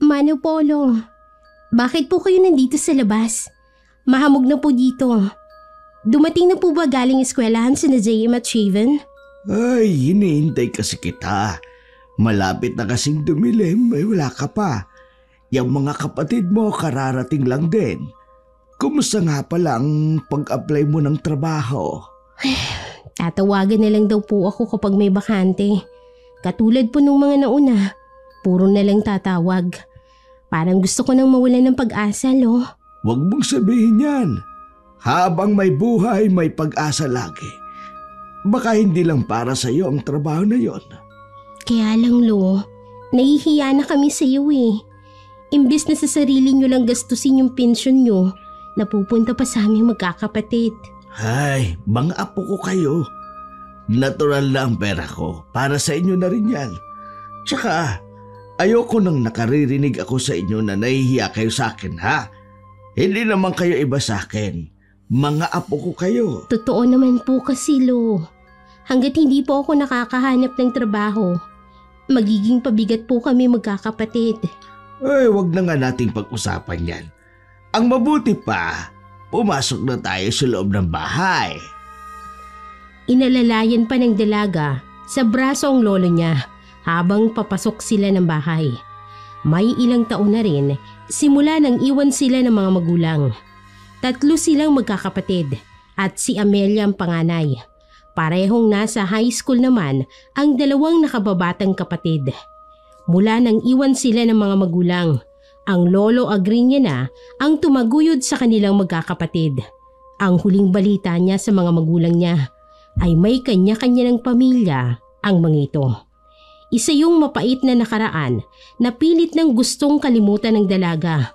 Mano Polo, bakit po kayo nandito sa labas? Mahamog na po dito. Dumating na po ba galing eskwelahan si JM at Shaven? Ay, hinihintay kasi kita. Malapit na kasing dumilim, ay wala ka pa. Yung mga kapatid mo kararating lang din. Kumusta nga pala ang pag-apply mo ng trabaho? Tatawagan na lang daw po ako kapag may bakante. Katulad po nung mga nauna, puro na lang tatawag. Parang gusto ko nang mawalan ng pag-asa, lo. Huwag mong sabihin yan. Habang may buhay, may pag-asa lagi. Baka hindi lang para sa iyo ang trabaho na yon. Kaya lang, lo, nahihiya na kami sa iyo eh. Imbes na sa sarili nyo lang gastusin yung pensyon nyo, napupunta pa sa aming magkakapatid. Ay, mga apo ko kayo. Natural na ang pera ko. Para sa inyo na rin yan. Tsaka, ayoko nang nakaririnig ako sa inyo na nahihiya kayo sa akin, ha? Hindi naman kayo iba sa akin. Mga apo ko kayo. Totoo naman po kasi, lo. Hanggat hindi po ako nakakahanap ng trabaho, magiging pabigat po kami magkakapatid. Ay, wag na nga nating pag-usapan yan. Ang mabuti pa, pumasok na tayo sa loob ng bahay. Inalalayan pa ng dalaga sa braso ang lolo niya habang papasok sila ng bahay. May ilang taon na rin simula nang iwan sila ng mga magulang. 3 silang magkakapatid at si Amelia ang panganay. Parehong nasa high school naman ang 2 nakababatang kapatid. Mula nang iwan sila ng mga magulang, ang lolo Agriña na ang tumaguyod sa kanilang magkakapatid. Ang huling balita niya sa mga magulang niya ay may kanya-kanya ng pamilya ang mga ito. Isa yung mapait na nakaraan na pilit ng gustong kalimutan ng dalaga.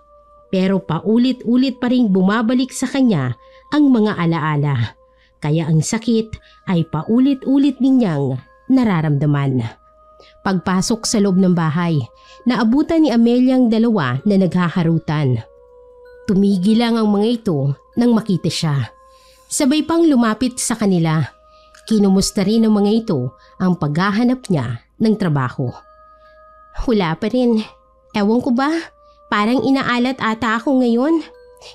Pero paulit-ulit pa rin bumabalik sa kanya ang mga alaala. Kaya ang sakit ay paulit-ulit din niyang nararamdaman. Pagpasok sa loob ng bahay, naabutan ni Amelia ang 2 na naghaharutan. Tumigil lang ang mga ito nang makita siya. Sabay pang lumapit sa kanila. Kinumusta rin ng mga ito ang paghahanap niya ng trabaho. Wala pa rin. Ewan ko ba? Parang inaalat ata ako ngayon.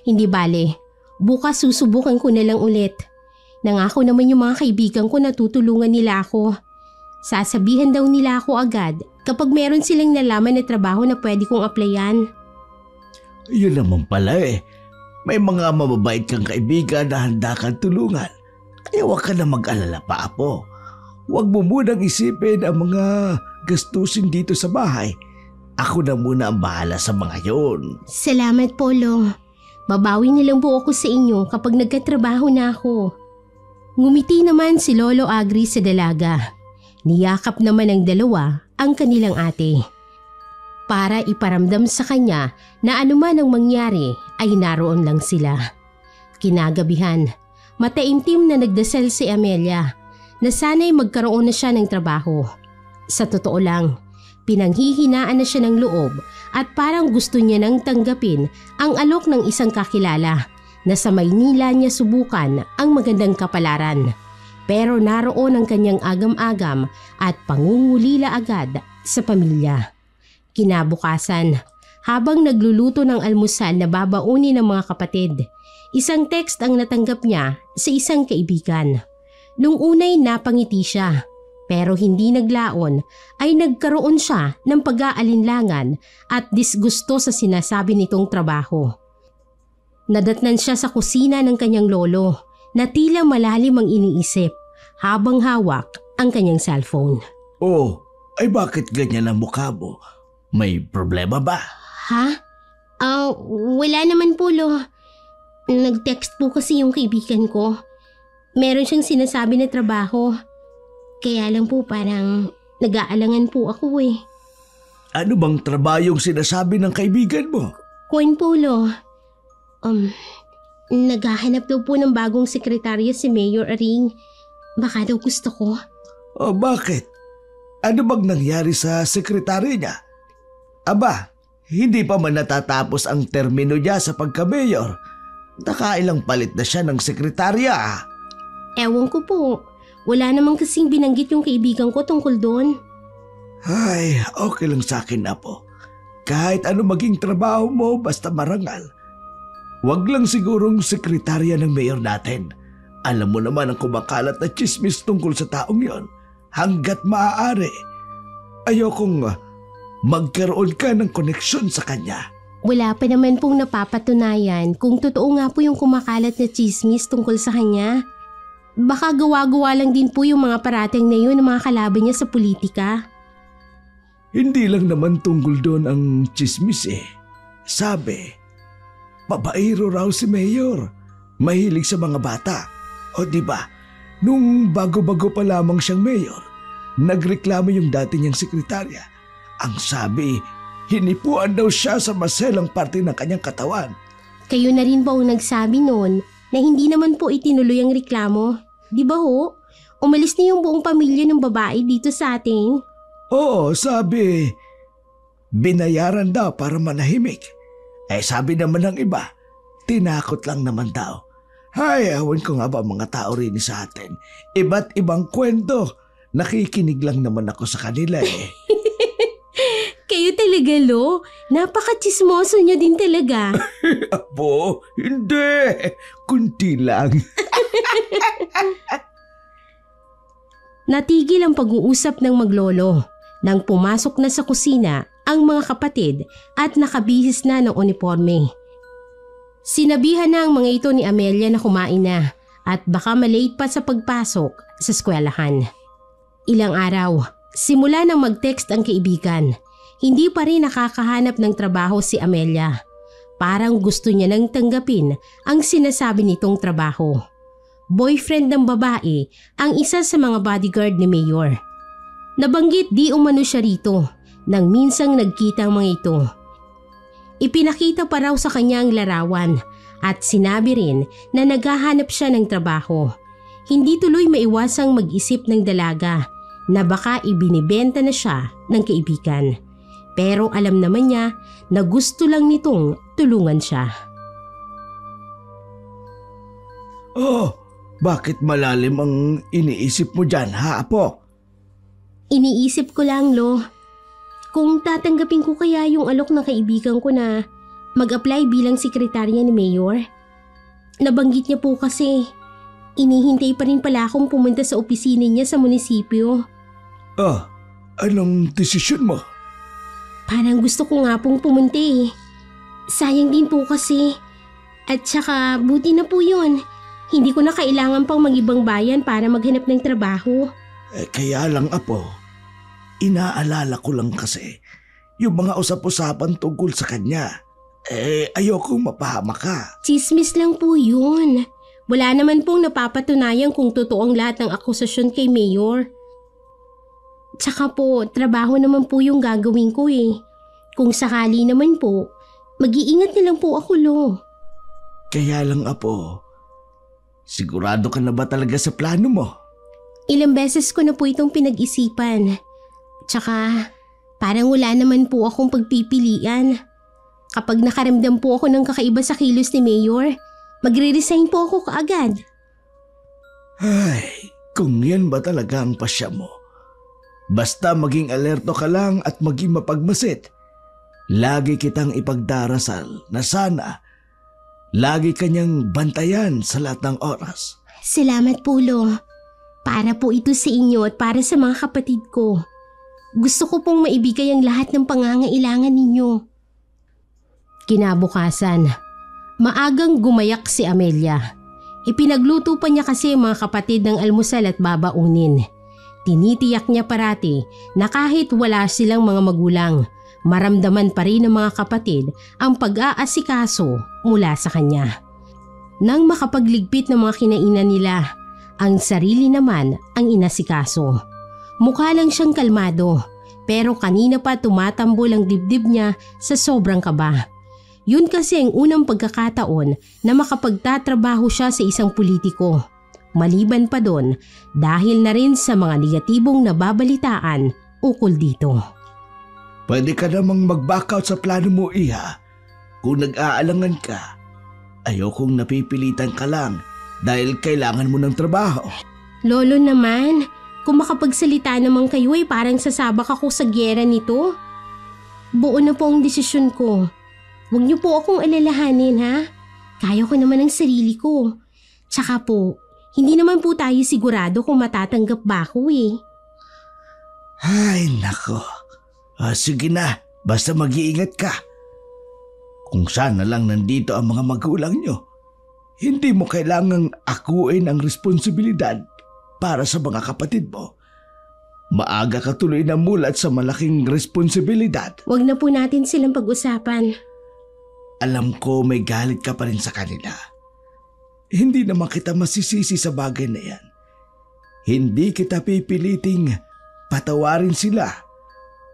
Hindi bale. Bukas susubukan ko na lang ulit. Nangako naman yung mga kaibigan ko na tutulungan nila ako. Sasabihan daw nila ako agad kapag meron silang nalaman na trabaho na pwede kong applyan. Yun naman pala eh. May mga mababait kang kaibigan na handa kang tulungan. Kaya huwag ka na mag-alala pa, apo. Huwag mo munang isipin ang mga gastusin dito sa bahay. Ako na muna ang bahala sa mga yon. Salamat po, Lo. Babawi na lang po ako sa inyo kapag nagkatrabaho na ako. Ngumiti naman si Lolo Agri sa dalaga. Niyakap naman ng 2 ang kanilang ate. Para iparamdam sa kanya na anuman ang mangyari ay naroon lang sila. Kinagabihan, mataimtim na nagdasal si Amelia na sana'y magkaroon na siya ng trabaho. Sa totoo lang, pinanghihinaan na siya ng loob at parang gusto niya nang tanggapin ang alok ng isang kakilala na sa Maynila niya subukan ang magandang kapalaran. Pero naroon ang kanyang agam-agam at pangungulila agad sa pamilya. Kinabukasan, habang nagluluto ng almusal na babaunin ng mga kapatid, isang text ang natanggap niya sa isang kaibigan. Nung unay napangiti siya, pero hindi naglaon ay nagkaroon siya ng pag-aalinlangan at disgusto sa sinasabi nitong trabaho. Nadatnan siya sa kusina ng kanyang lolo na tila malalim ang iniisip habang hawak ang kanyang cellphone. Oh, ay bakit ganyan ang mukha mo? May problema ba? Ha? Wala naman po, Lo. Nag-text po kasi yung kaibigan ko. Meron siyang sinasabi na trabaho. Kaya lang po parang nag-aalangan po ako eh. Ano bang trabaho yung sinasabi ng kaibigan mo? Coin po, Lo. Naghahanap daw po ng bagong sekretarya si Mayor Aring. Baka daw gusto ko. Oh, bakit? Ano bang nangyari sa sekretary niya? Aba, hindi pa man natatapos ang termino niya sa pagka-mayor. Nakailang palit na siya ng sekretarya. Ewan ko po. Wala namang kasing binanggit yung kaibigan ko tungkol doon. Ay, okay lang sa akin, apo. kahit ano maging trabaho mo basta marangal. Huwag lang sigurong sekretarya ng mayor natin. Alam mo naman ang kumakalat na tsismis tungkol sa taong yon. Hanggat maaari, ayokong magkaroon ka ng koneksyon sa kanya. Wala pa naman pong napapatunayan kung totoo nga po yung kumakalat na chismis tungkol sa kanya. Baka gawa-gawa lang din po yung mga parating na yun ng mga kalaban niya sa politika. Hindi lang naman tungkol doon ang tsismis eh. Sabi, babaero raw si Mayor. Mahilig sa mga bata. O diba, nung bago-bago pa lamang siyang mayor, nagreklamo yung dati niyang sekretarya. Ang sabi, hinipuan daw siya sa maselang parte ng kanyang katawan. Kayo na rin ba ang nagsabi noon na hindi naman po itinuloy ang reklamo? Di ba ho? Umalis na yung buong pamilya ng babae dito sa atin. Oo, sabi, binayaran daw para manahimik. Eh sabi naman ng iba, tinakot lang naman daw. Hay, awan ko nga ba mga tao rin sa atin. Iba't ibang kwento. Nakikinig lang naman ako sa kanila eh. Kayo talaga, Lo. Napaka-chismoso nyo din talaga. Apo, hindi. Kunti lang. Natigil ang pag-uusap ng maglolo nang pumasok na sa kusina ang mga kapatid at nakabihis na ng uniforme. Sinabihan na ang mga ito ni Amelia na kumain na at baka malate pa sa pagpasok sa eskwelahan. Ilang araw, simula nang mag-text ang kaibigan, hindi pa rin nakakahanap ng trabaho si Amelia. Parang gusto niya nang tanggapin ang sinasabi nitong trabaho. Boyfriend ng babae ang isa sa mga bodyguard ni Mayor. Nabanggit di umano siya rito nang minsang nagkita ang mga ito. Ipinakita pa raw sa kanya ang larawan at sinabi rin na naghahanap siya ng trabaho. Hindi tuloy maiwasang mag-isip ng dalaga na baka ibinibenta na siya ng kaibigan. Pero alam naman niya na gusto lang nitong tulungan siya. Oh, bakit malalim ang iniisip mo dyan, ha, Apo? Iniisip ko lang, Lo. Kung tatanggapin ko kaya yung alok ng kaibigan ko na mag-apply bilang sekretarya ni Mayor. Nabanggit niya po kasi inihintay pa rin pala akong pumunta sa opisina niya sa munisipyo. Ah, anong desisyon mo? Parang gusto ko nga pong pumunta eh. Sayang din po kasi. At saka buti na po yun. Hindi ko na kailangan pang mag-ibang bayan para maghanap ng trabaho. Kaya lang, Apo. Inaalala ko lang kasi yung mga usap-usapan tungkol sa kanya. Ayokong mapahama ka. Chismis lang po yun. Wala naman pong napapatunayan kung totoo ang lahat ng akusasyon kay Mayor. Tsaka po, trabaho naman po yung gagawin ko eh. Kung sakali naman po, mag-iingat na lang po ako, Lo. Kaya lang, Apo, sigurado ka na ba talaga sa plano mo? Ilang beses ko na po itong pinag-isipan. Tsaka, parang wala naman po akong pagpipilian. Kapag nakaramdam po ako ng kakaiba sa kilos ni Mayor, magre-resign po ako kaagad. Ay, kung yan ba talaga ang pasya mo? Basta maging alerto ka lang at maging mapagmasid. Lagi kitang ipagdarasal na sana lagi kanyang bantayan sa lahat ng oras. Salamat po, Lo. Para po ito sa inyo at para sa mga kapatid ko. Gusto ko pong maibigay ang lahat ng pangangailangan ninyo. Kinabukasan, maagang gumayak si Amelia. Ipinagluto pa niya kasi mga kapatid ng almusal at babaunin. Tinitiyak niya parati na kahit wala silang mga magulang, maramdaman pa rin ng mga kapatid ang pag-aasikaso mula sa kanya. Nang makapagligpit ng mga kinainan nila, ang sarili naman ang inasikaso. Mukha lang siyang kalmado, pero kanina pa tumatambol ang dibdib niya sa sobrang kaba. Yun kasi ang unang pagkakataon na makapagtatrabaho siya sa isang politiko. Maliban pa doon dahil na rin sa mga negatibong nababalitaan ukol dito. Pwede ka namang mag-back out sa plano mo, Iha. Kung nag-aalangan ka, ayokong napipilitan ka lang dahil kailangan mo ng trabaho. Lolo naman, kung makapagsalita naman kayo ay parang sasabak ako sa gyera nito. buo na po ang desisyon ko. Huwag niyo po akong alalahanin, ha? Kaya ko naman ang sarili ko. Tsaka po, hindi naman po tayo sigurado kung matatanggap ba ako eh. Ay, nako. Sige na, basta mag-iingat ka. Kung sana lang nandito ang mga magulang nyo, hindi mo kailangang akuin ang responsibilidad para sa mga kapatid mo. Maaga ka tuloy na mulat sa malaking responsibilidad. Huwag na po natin silang pag-usapan. Alam ko may galit ka pa rin sa kanila. Hindi naman kita masisisi sa bagay na yan. Hindi kita pipiliting patawarin sila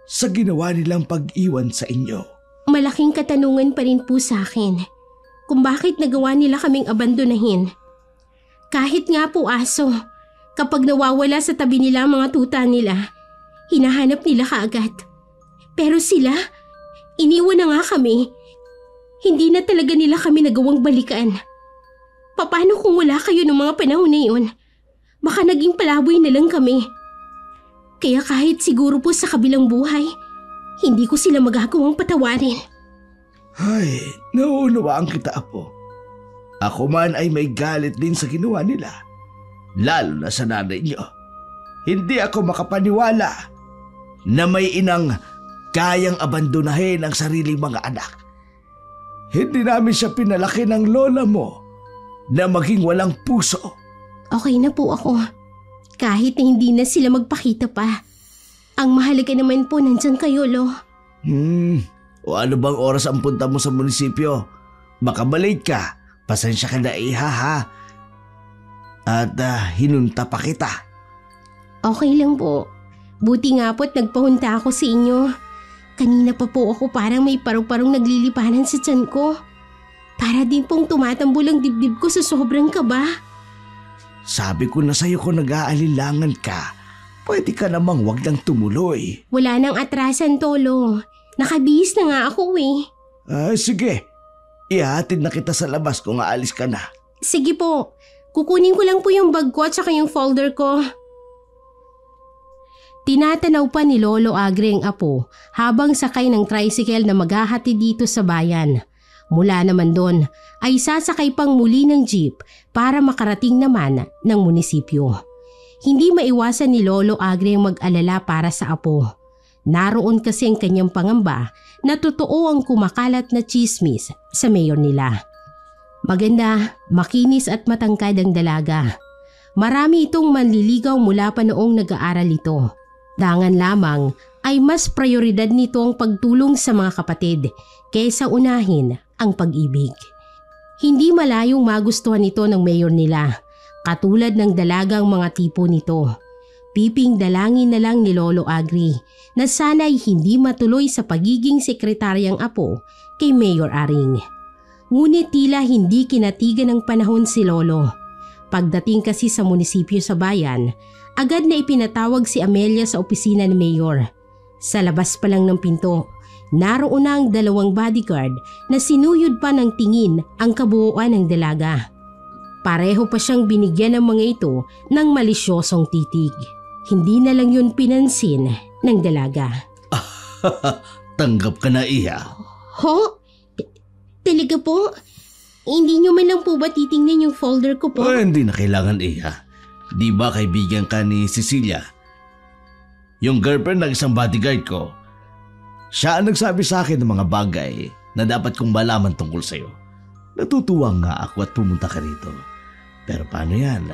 sa ginawa nilang pag-iwan sa inyo. Malaking katanungan pa rin po sa akin kung bakit nagawa nila kaming abandonahin. Kahit nga po aso, kapag nawawala sa tabi nila ang mga tuta nila, hinahanap nila kaagad. Pero sila, iniwan na nga kami. Hindi na talaga nila kami nagawang balikan. Paano kung wala kayo ng mga panahon na yun? Baka naging palaboy na lang kami. Kaya kahit siguro po sa kabilang buhay, hindi ko sila magagawang patawarin. Ay, nauunawaan kita, Apo. Ako man ay may galit din sa ginawa nila. Lalo na sa nanay niyo. Hindi ako makapaniwala na may inang kayang abandonahin ang sariling mga anak. Hindi namin siya pinalaki ng lola mo na maging walang puso. Okay na po ako. Kahit na hindi na sila magpakita pa. Ang mahalaga naman po nandyan kayo, Lo. O ano bang oras ang punta mo sa munisipyo? Baka malate ka. Pasensya ka na, Iha, ha? At hinunta pa kita. Okay lang po. Buti nga po't nagpahunta ako sa inyo. Kanina pa po ako parang may parong-parong naglilipanan sa tiyan ko. Para din pong tumatambol ang dibdib ko sa sobrang kaba. Sabi ko na sa'yo kung nag-aalilangan ka, pwede ka namang wag nang tumuloy. Wala nang atrasan, Tolo. Nakabihis na nga ako eh. Sige. Ihatid na kita sa labas kung aalis ka na. Sige po. Kukunin ko lang po yung bag ko at saka yung folder ko. Tinatanaw pa ni Lolo Agre ang apo habang sakay ng tricycle na maghahati dito sa bayan. Mula naman doon ay sasakay pang muli ng jeep para makarating naman ng munisipyo. Hindi maiwasan ni Lolo Agre ang mag-alala para sa apo. Naroon kasi ang kanyang pangamba na totoo ang kumakalat na chismis sa mayor nila. Maganda, makinis at matangkad ang dalaga. Marami itong manliligaw mula pa noong nag-aaral ito. Dangan lamang ay mas prioridad nito ang pagtulong sa mga kapatid kaysa unahin ang pag-ibig. Hindi malayong magustuhan ito ng mayor nila, katulad ng dalagang mga tipo nito. Piping dalangin na lang ni Lolo Agri na sana'y hindi matuloy sa pagiging sekretaryang apo kay Mayor Aring. Ngunit tila hindi kinatigan ng panahon si Lolo. Pagdating kasi sa munisipyo sa bayan, agad na ipinatawag si Amelia sa opisina ni Mayor. Sa labas pa lang ng pinto, naroon na ang 2 bodyguard na sinuyod pa ng tingin ang kabuuan ng dalaga. Pareho pa siyang binigyan ng mga ito ng malisyosong titig. Hindi na lang yun pinansin ng dalaga. Tanggap ka na, Iha. Ho? Talaga po? Hindi nyo man lang po ba titingnan yung folder ko po? Hindi na kailangan, Iha. Di ba kaibigan ka ni Cecilia? Yung girlfriend ng isang bodyguard ko. Siya ang nagsabi sa akin ng mga bagay na dapat kong malaman tungkol sa'yo. Natutuwa nga ako at pumunta ka rito. Pero paano yan?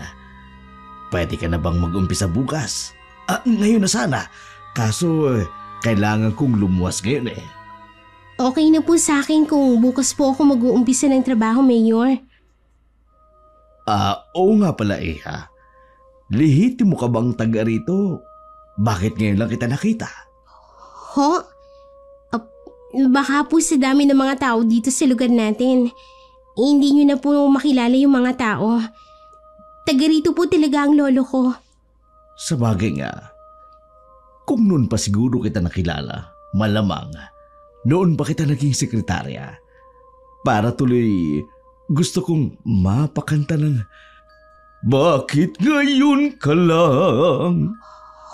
Pwede ka na bang mag-umpisa bukas? Ngayon na sana. Kaso kailangan kong lumuwas ngayon eh. Okay na po sa akin kung bukas po ako mag-uumpisa ng trabaho, Mayor. Oo nga pala, Iha. Lihiti mo ka bang taga rito? Bakit ngayon lang kita nakita? Ho? Baka po sa dami ng mga tao dito sa lugar natin, hindi nyo na po makilala yung mga tao. Taga rito po talaga ang lolo ko. Sa bagay nga, kung noon pa siguro kita nakilala, malamang noon pa kita naging sekretarya. Para tuloy gusto kong mapakanta ng "Bakit ngayon ka lang?"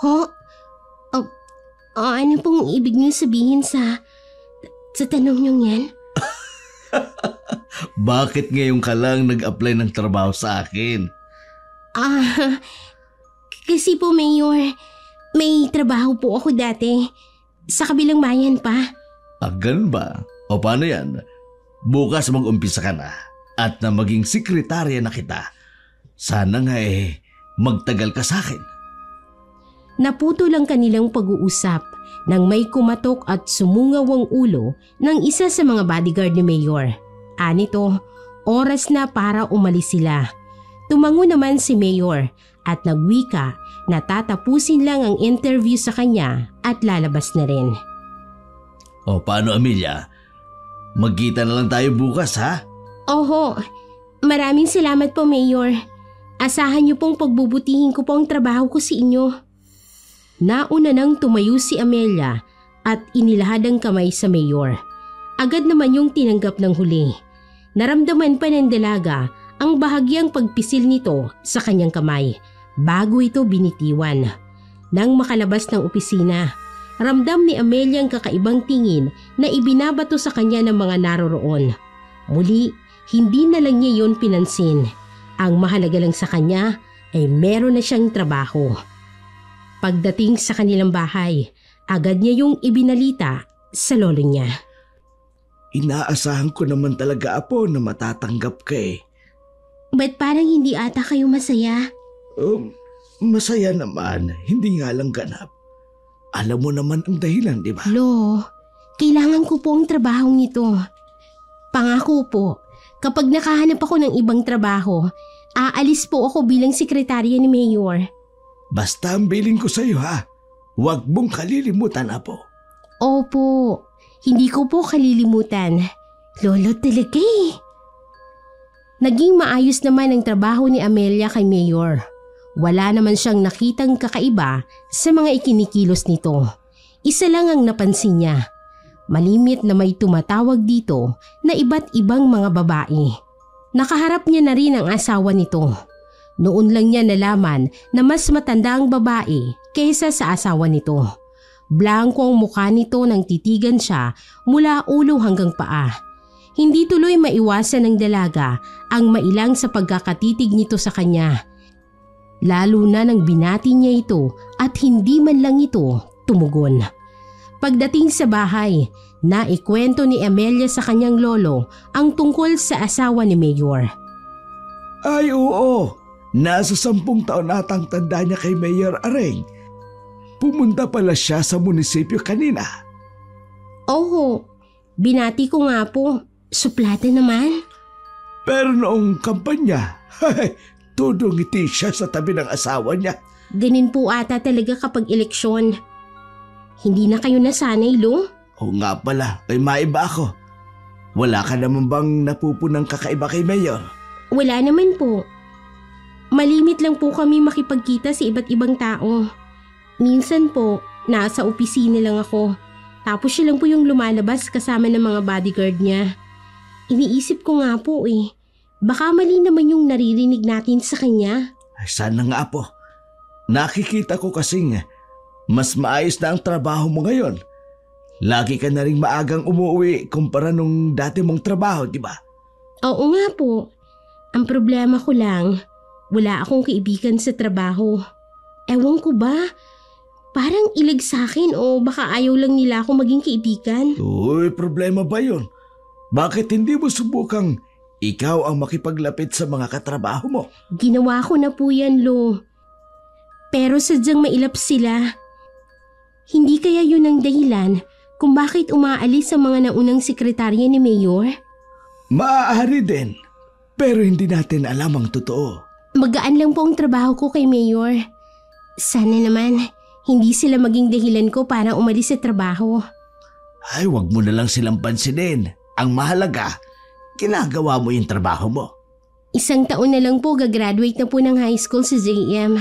Ho? Ano pong ibig niyo sabihin sa sa tanong niyong yan? Bakit ngayon ka lang nag-apply ng trabaho sa akin? Kasi po, Mayor, may trabaho po ako dati. Sa kabilang bayan pa. Ganun ba? O paano yan? Bukas mag-umpisa ka na at na maging sekretarya na kita. Sana nga magtagal ka sa akin. Naputo lang kanilang pag-uusap nang may kumatok at sumungaw ang ulo ng isa sa mga bodyguard ni Mayor. Anito, oras na para umalis sila. Tumango naman si Mayor at nagwika na tatapusin lang ang interview sa kanya at lalabas na rin. O paano, Amelia? Magkita na lang tayo bukas, ha? Oho, maraming salamat po, Mayor. Asahan niyo pong pagbubutihin ko po ang trabaho ko sa inyo. Nauna nang tumayo si Amelia at inilahad ang kamay sa Mayor. Agad naman yung tinanggap ng huli. Naramdaman pa ng dalaga ang bahagyang pagpisil nito sa kanyang kamay bago ito binitiwan. Nang makalabas ng opisina, ramdam ni Amelia ang kakaibang tingin na ibinabato sa kanya ng mga naroroon. Muli, hindi na lang niya yun pinansin. Ang mahalaga lang sa kanya ay meron na siyang trabaho. Pagdating sa kanilang bahay, agad niya yung ibinalita sa lolo niya. Inaasahan ko naman talaga, Apo, na matatanggap ka eh. Ba't parang hindi ata kayo masaya? Masaya naman, hindi nga lang ganap. Alam mo naman ang dahilan, di ba? Lo, kailangan ko po ang trabahong ito. Pangako po, kapag nakahanap ako ng ibang trabaho, aalis po ako bilang sekretarya ni Mayor. Basta ang bilin ko sa'yo, ha? Huwag mong kalilimutan, Apo. Opo, hindi ko po kalilimutan. Lolo talaga eh. Naging maayos naman ang trabaho ni Amelia kay Mayor. Wala naman siyang nakitang kakaiba sa mga ikinikilos nito. Isa lang ang napansin niya. Malimit na may tumatawag dito na iba't ibang mga babae. Nakaharap niya na rin ang asawa nito. Noon lang niya nalaman na mas matanda ang babae kaysa sa asawa nito. Blanko ang mukha nito nang titigan siya mula ulo hanggang paa. Hindi tuloy maiwasan ng dalaga ang mailang sa pagkakatitig nito sa kanya. Lalo na nang binati niya ito at hindi man lang ito tumugon. Pagdating sa bahay, naikwento ni Amelia sa kanyang lolo ang tungkol sa asawa ni Mayor. Ay oo, nasa 10 taon natang tanda niya kay Mayor Areng. Pumunta pala siya sa munisipyo kanina. Oo, binati ko nga po. Suplate naman. Pero noong kampanya, todo ngiti siya sa tabi ng asawa niya. Ganin po ata talaga kapag eleksyon. Hindi na kayo nasanay, Lo? Oo nga pala, ay maiba ako. Wala ka naman bang napupunang kakaiba kay Mayor? Wala naman po. Malimit lang po kami makipagkita sa iba't ibang tao. Minsan po, nasa opisina lang ako. Tapos siya lang po yung lumalabas kasama ng mga bodyguard niya. Iniisip ko nga po baka mali naman yung naririnig natin sa kanya. Ay, sana nga po. Nakikita ko kasing mas maayos na ang trabaho mo ngayon. Lagi ka na rin maagang umuwi kumpara nung dati mong trabaho, di ba? Oo nga po. Ang problema ko lang, wala akong kaibigan sa trabaho. Ewan ko ba? Parang ilag sa akin o baka ayaw lang nila ako maging kaibigan. Uy, problema ba yun? Bakit hindi mo subukang ikaw ang makipaglapit sa mga katrabaho mo? Ginawa ko na po yan, Lo. Pero sadyang mailap sila. Hindi kaya yun ang dahilan kung bakit umaalis ang mga naunang sekretarya ni Mayor? Maaari din, pero hindi natin alam ang totoo. Magaan lang po ang trabaho ko kay Mayor. Sana naman hindi sila maging dahilan ko para umalis sa trabaho. Ay, wag mo na lang silang pansinin. Ang mahalaga, ginagawa mo yung trabaho mo. 1 taon na lang po gagraduate na po ng high school sa JM.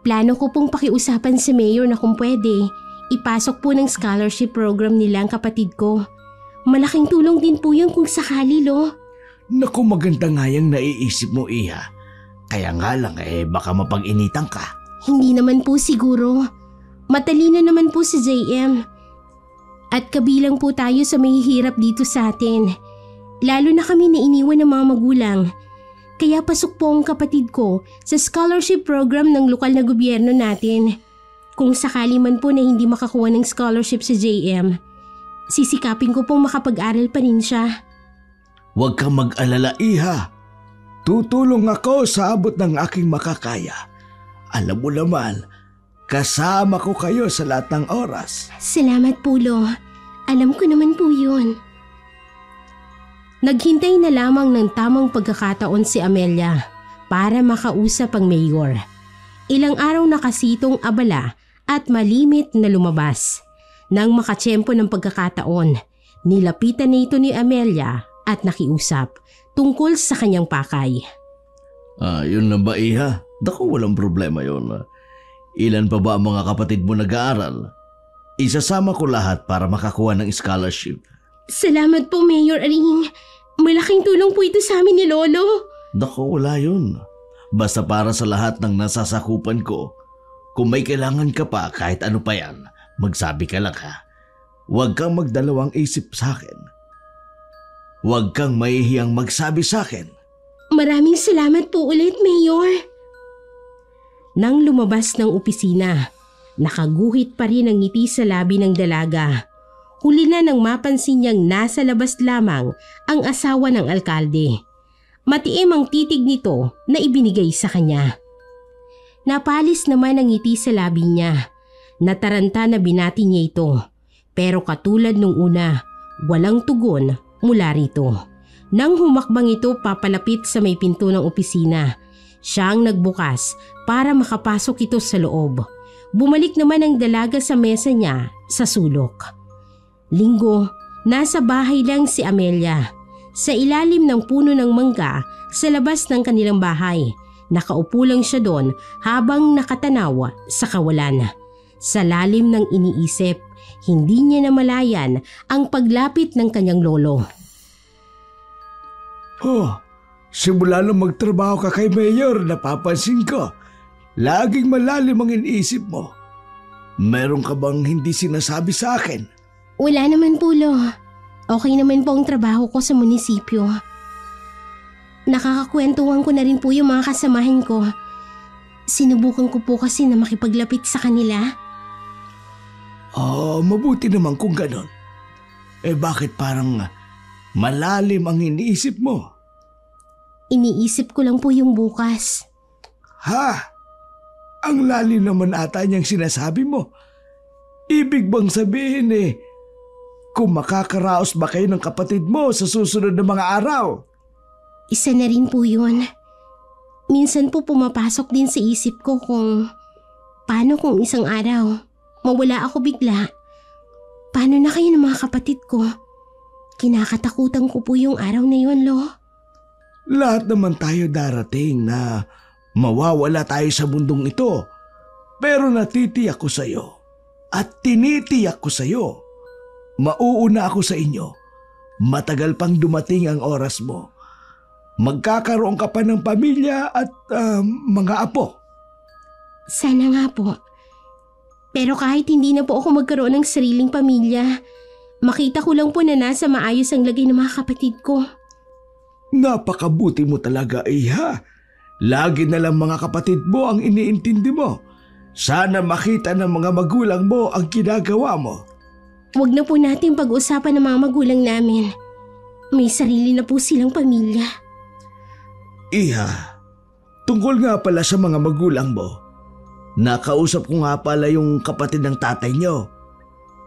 Plano ko pong pakiusapan sa Mayor na kung pwede, ipasok po ng scholarship program nila ang kapatid ko. Malaking tulong din po yun kung sakali, Lo. Naku, maganda nga yung naiisip mo, Iha. Kaya nga lang baka mapag-initan ka. Hindi naman po siguro. Matalino naman po si JM. At kabilang po tayo sa mahihirap dito sa atin. Lalo na kami na iniwan ng mga magulang. Kaya pasok po ang kapatid ko sa scholarship program ng lokal na gobyerno natin. Kung sakali man po na hindi makakuha ng scholarship sa JM, sisikapin ko pong makapag-aral pa rin siya. Huwag kang mag-alala, Iha. Tutulong ako sa abot ng aking makakaya. Alam mo naman, kasama ko kayo sa lahat ng oras. Salamat po, Lo. Alam ko naman po yun. Naghintay na lamang ng tamang pagkakataon si Amelia para makausap ang mayor. Ilang araw na kasi itong abala at malimit na lumabas. Nang makatsyempo ng pagkakataon, nilapitan na ito ni Amelia at nakiusap tungkol sa kanyang pakay. Yun na ba, Iha? Naku, walang problema yun. Ilan pa ba ang mga kapatid mo nag-aaral? Isasama ko lahat para makakuha ng scholarship. Salamat po, Mayor Aring. Malaking tulong po ito sa amin ni Lolo. Naku, wala yun. Basta para sa lahat ng nasasakupan ko. Kung may kailangan ka pa kahit ano pa yan, magsabi ka lang ha. Huwag kang magdalawang isip sa akin. Huwag kang mahihiyang magsabi sa akin. Maraming salamat po ulit, Mayor. Nang lumabas ng opisina, nakaguhit pa rin ang ngiti sa labi ng dalaga. Huli na nang mapansin niyang nasa labas lamang ang asawa ng alkalde. Matiim ang titig nito na ibinigay sa kanya. Napalis naman ang ngiti sa labi niya. Nataranta na binati niya ito. Pero katulad nung una, walang tugon mula rito. Nang humakbang ito papalapit sa may pinto ng opisina, siya ang nagbukas para makapasok ito sa loob. Bumalik naman ang dalaga sa mesa niya sa sulok. Linggo, nasa bahay lang si Amelia. Sa ilalim ng puno ng mangga sa labas ng kanilang bahay. Nakaupo lang siya doon habang nakatanaw sa kawalan. Sa lalim ng iniisip, hindi niya namalayan ang paglapit ng kanyang lolo. Simula nang magtrabaho ka kay Mayor, napapansin ko. Laging malalim ang iniisip mo. Meron ka bang hindi sinasabi sa akin? Wala naman po, Lo. Okay naman po ang trabaho ko sa munisipyo. Nakakakwentuhan ko na rin po yung mga kasamahan ko. Sinubukan ko po kasi na makipaglapit sa kanila. Mabuti naman kung ganon. Bakit parang malalim ang iniisip mo? Iniisip ko lang po yung bukas. Ang lalim naman ata niyang sinasabi mo. Ibig bang sabihin kung makakaraos ba kayo ng kapatid mo sa susunod na mga araw? Isa na rin po yun. Minsan po pumapasok din sa isip ko kung paano kung isang araw mawala ako bigla. Paano na kayo ng mga kapatid ko? Kinakatakutan ko po yung araw na yun, Lo. Lahat naman tayo darating na mawawala tayo sa mundong ito. Pero natitiyak ko sa iyo at tinitiyak ko sa iyo. Mauuna ako sa inyo. Matagal pang dumating ang oras mo. Magkakaroon ka pa ng pamilya at mga apo. Sana nga po. Pero kahit hindi na po ako magkaroon ng sariling pamilya, makita ko lang po na nasa maayos ang lagay ng mga kapatid ko. Napakabuti mo talaga, Iha. Lagi na lang mga kapatid mo ang iniintindi mo. Sana makita ng mga magulang mo ang ginagawa mo. Huwag na po natin pag-usapan ng mga magulang namin. May sarili na po silang pamilya. Iha, tungkol nga pala sa mga magulang mo. Nakausap ko nga pala yung kapatid ng tatay niyo.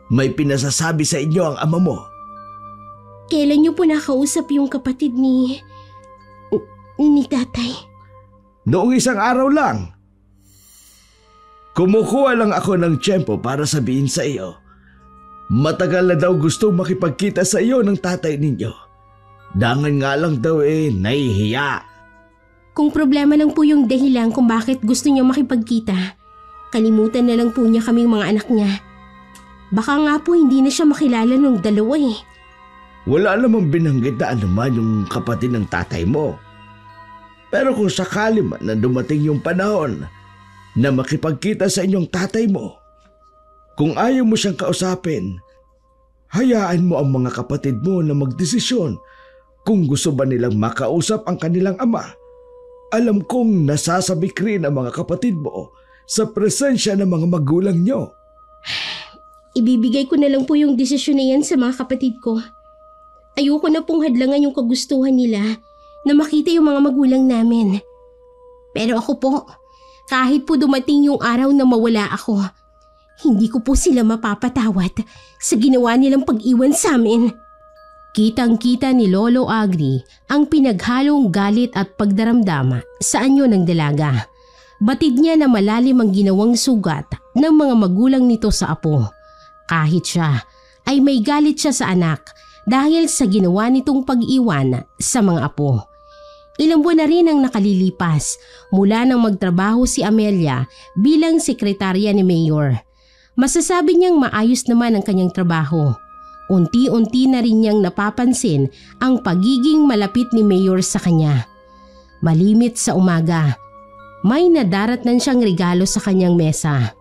May pinasasabi sa inyo ang ama mo. Kailan niyo po nakausap yung kapatid ni tatay? Noong isang araw lang. Kumukuha lang ako ng tiyempo para sabihin sa iyo. Matagal na daw gustong makipagkita sa iyo ng tatay ninyo. Dangan nga lang daw nahihiya. Kung problema lang po yung dahilan kung bakit gusto niya makipagkita, kalimutan na lang po niya kaming mga anak niya. Baka nga po hindi na siya makilala ng dalawa Wala namang binanggit na anuman yung kapatid ng tatay mo. Pero kung sakali man na dumating yung panahon na makipagkita sa inyong tatay mo, kung ayaw mo siyang kausapin, Hayaan mo ang mga kapatid mo na magdesisyon kung gusto ba nilang makausap ang kanilang ama. Alam kong nasasabik rin ang mga kapatid mo sa presensya ng mga magulang nyo. Ibibigay ko na lang po yung desisyon na yan sa mga kapatid ko. Ayoko na pong hadlangan yung kagustuhan nila na makita yung mga magulang namin. Pero ako po, kahit po dumating yung araw na mawala ako, hindi ko po sila mapapatawad sa ginawa nilang pag-iwan sa amin. Kitang-kita ni Lolo Agri ang pinaghalong galit at pagdaramdam sa anyo ng dalaga. Batid niya na malalim ang ginawang sugat ng mga magulang nito sa apo. Kahit siya ay may galit siya sa anak dahil sa ginawa nitong pag-iwan sa mga apo. Ilang buwan na rin ang nakalilipas mula nang magtrabaho si Amelia bilang sekretarya ni Mayor. Masasabi niyang maayos naman ang kanyang trabaho. Unti-unti na rin niyang napapansin ang pagiging malapit ni Mayor sa kanya. Malimit sa umaga, may nadaratnan siyang regalo sa kanyang mesa.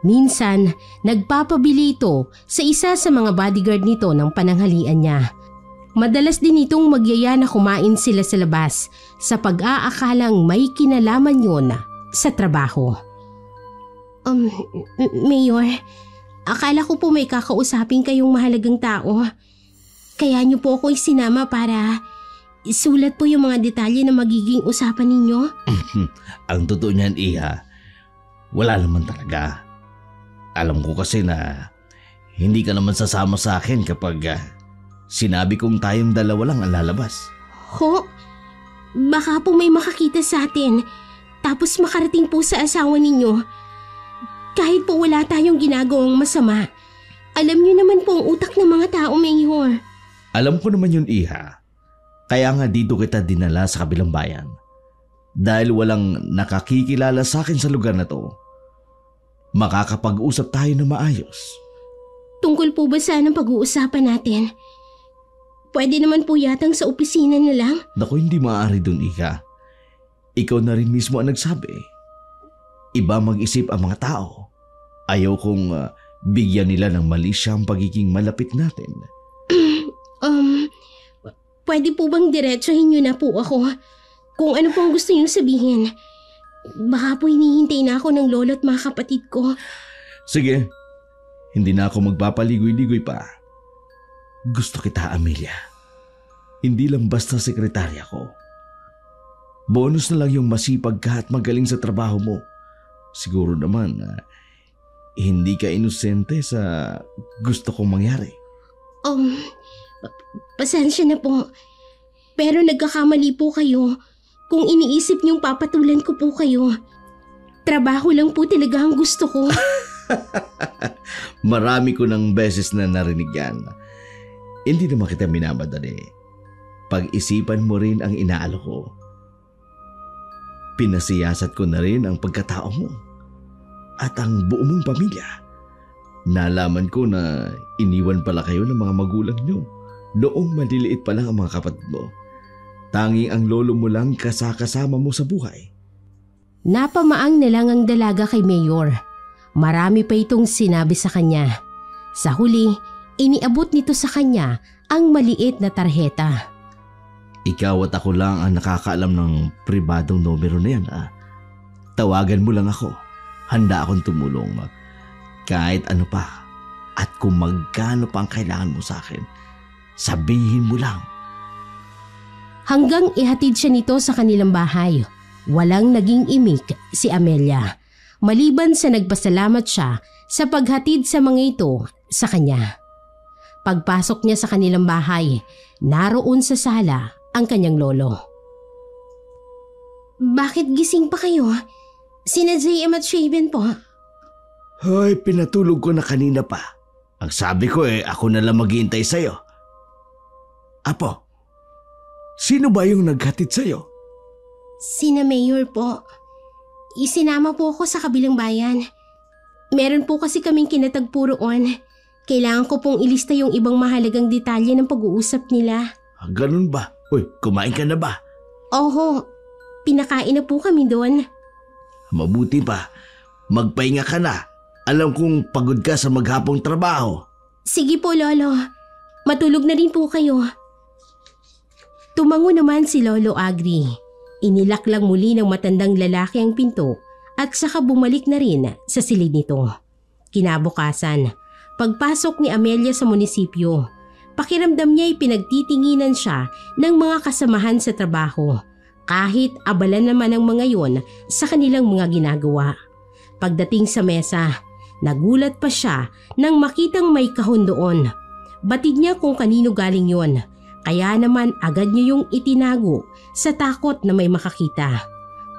Minsan, nagpapabili ito sa isa sa mga bodyguard nito ng pananghalian niya. Madalas din itong magyaya na kumain sila sa labas sa pag-aakalang may kinalaman yun sa trabaho. Mayor, akala ko po may kakausapin kayong mahalagang tao. Kaya niyo po ako isinama para isulat po yung mga detalye na magiging usapan ninyo. Ang totoo niyan, Iha, wala naman talaga. Alam ko kasi na hindi ka naman sasama sa akin kapag sinabi kong tayong dalawa lang ang lalabas. Ho? Baka po may makakita sa atin tapos makarating po sa asawa ninyo. Kahit po wala tayong ginagawang masama, alam niyo naman po ang utak ng mga tao, Mayor. Alam ko naman yun, Iha. Kaya nga dito kita dinala sa kabilang bayan. Dahil walang nakakikilala sa akin sa lugar na to, makakapag-usap tayo na maayos. Tungkol po ba saan ang pag-uusapan natin? Pwede naman po yatang sa opisina na lang. Naku, hindi maaari dun, Iha. Ikaw na rin mismo ang nagsabi. Iba mag-isip ang mga tao. Ayaw kong bigyan nila ng mali siyang pagiging malapit natin. Pwede po bang diretsuhin niyo na po ako? Kung ano pong gusto niyong sabihin. Baka po hinihintay na ako ng lolo at mga kapatid ko. Sige, hindi na ako magpapaligoy-ligoy pa. Gusto kita, Amelia. Hindi lang basta sekretarya ko. Bonus na lang yung masipag ka at magaling sa trabaho mo. Siguro naman hindi ka inosente sa gusto kong mangyari. Pasensya na po. Pero nagkakamali po kayo kung iniisip niyong papatulan ko po kayo. Trabaho lang po talaga ang gusto ko. Marami ko ng beses na narinig yan. Hindi naman kita minamadali. Pag-isipan mo rin ang inaalo ko. Pinasiyasat ko na rin ang pagkatao mo at ang buo mong pamilya. Nalaman ko na iniwan pala kayo ng mga magulang nyo noong maliliit pa lang ang mga kapatid mo. Tanging ang lolo mo lang kasama mo sa buhay. Napamaang na lang ang dalaga kay Mayor. Marami pa itong sinabi sa kanya. Sa huli, iniabot nito sa kanya ang maliit na tarheta. Ikaw at ako lang ang nakakaalam ng pribadong numero na yan. Tawagan mo lang ako. Handa akong tumulong. Kahit ano pa. At kung magkano pa ang kailangan mo sa akin, sabihin mo lang. Hanggang ihatid siya nito sa kanilang bahay. Walang naging imik si Amelia. Maliban sa nagpasalamat siya sa paghatid sa mga ito sa kanya. Pagpasok niya sa kanilang bahay, naroon sa sala ang kanyang lolo. Bakit gising pa kayo? Sina JM at Shaven po. Hoy, pinatulog ko na kanina pa. Ang sabi ko ako na lang maghihintay sa'yo. Apo, sino ba yung naghatid sa'yo? Sina Mayor po. Isinama po ako sa kabilang bayan. Meron po kasi kaming kinatagpo roon. Kailangan ko pong ilista yung ibang mahalagang detalye ng pag-uusap nila. Ganun ba? Uy, kumain ka na ba? Oho, pinakain na po kami doon. Mabuti pa, magpahinga ka na. Alam kong pagod ka sa maghapong trabaho. Sige po, Lolo. Matulog na rin po kayo. Tumango naman si Lolo Agri. Inilak lang muli ng matandang lalaki ang pinto at saka bumalik na rin sa silid nito. Kinabukasan, pagpasok ni Amelia sa munisipyo, pakiramdam niya ay pinagtitinginan siya ng mga kasamahan sa trabaho kahit abala naman ang mga yon sa kanilang mga ginagawa. Pagdating sa mesa, nagulat pa siya nang makitang may kahon doon. Batid niya kung kanino galing yon, kaya naman agad niya yung itinago sa takot na may makakita.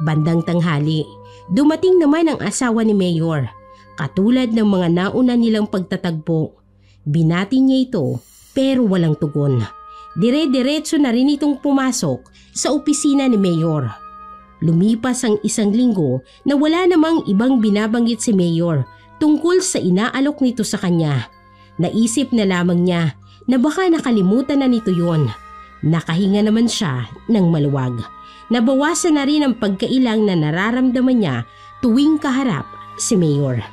Bandang tanghali, dumating naman ang asawa ni Mayor. Katulad ng mga nauna nilang pagtatagpo, binati niya ito pero walang tugon. Dire-diretso na rin itong pumasok sa opisina ni Mayor. Lumipas ang 1 linggo na wala namang ibang binabanggit si Mayor tungkol sa inaalok nito sa kanya. Naisip na lamang niya na baka nakalimutan na nito yon. Nakahinga naman siya ng maluwag. Nabawasan na rin ang pagkailang na nararamdaman niya tuwing kaharap si Mayor.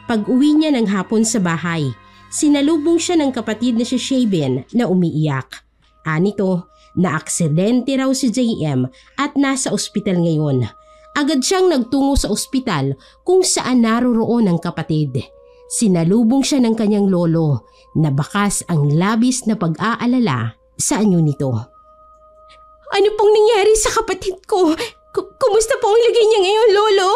Pag-uwi niya ng hapon sa bahay, sinalubong siya ng kapatid na si Shaben na umiiyak. Anito, na-aksidente raw si JM at nasa ospital ngayon. Agad siyang nagtungo sa ospital kung saan naroroon ang kapatid. Sinalubong siya ng kanyang lolo na bakas ang labis na pag-aalala sa anyo nito. Ano pong nangyari sa kapatid ko? Kumusta po ang lagay niya ngayon, Lolo?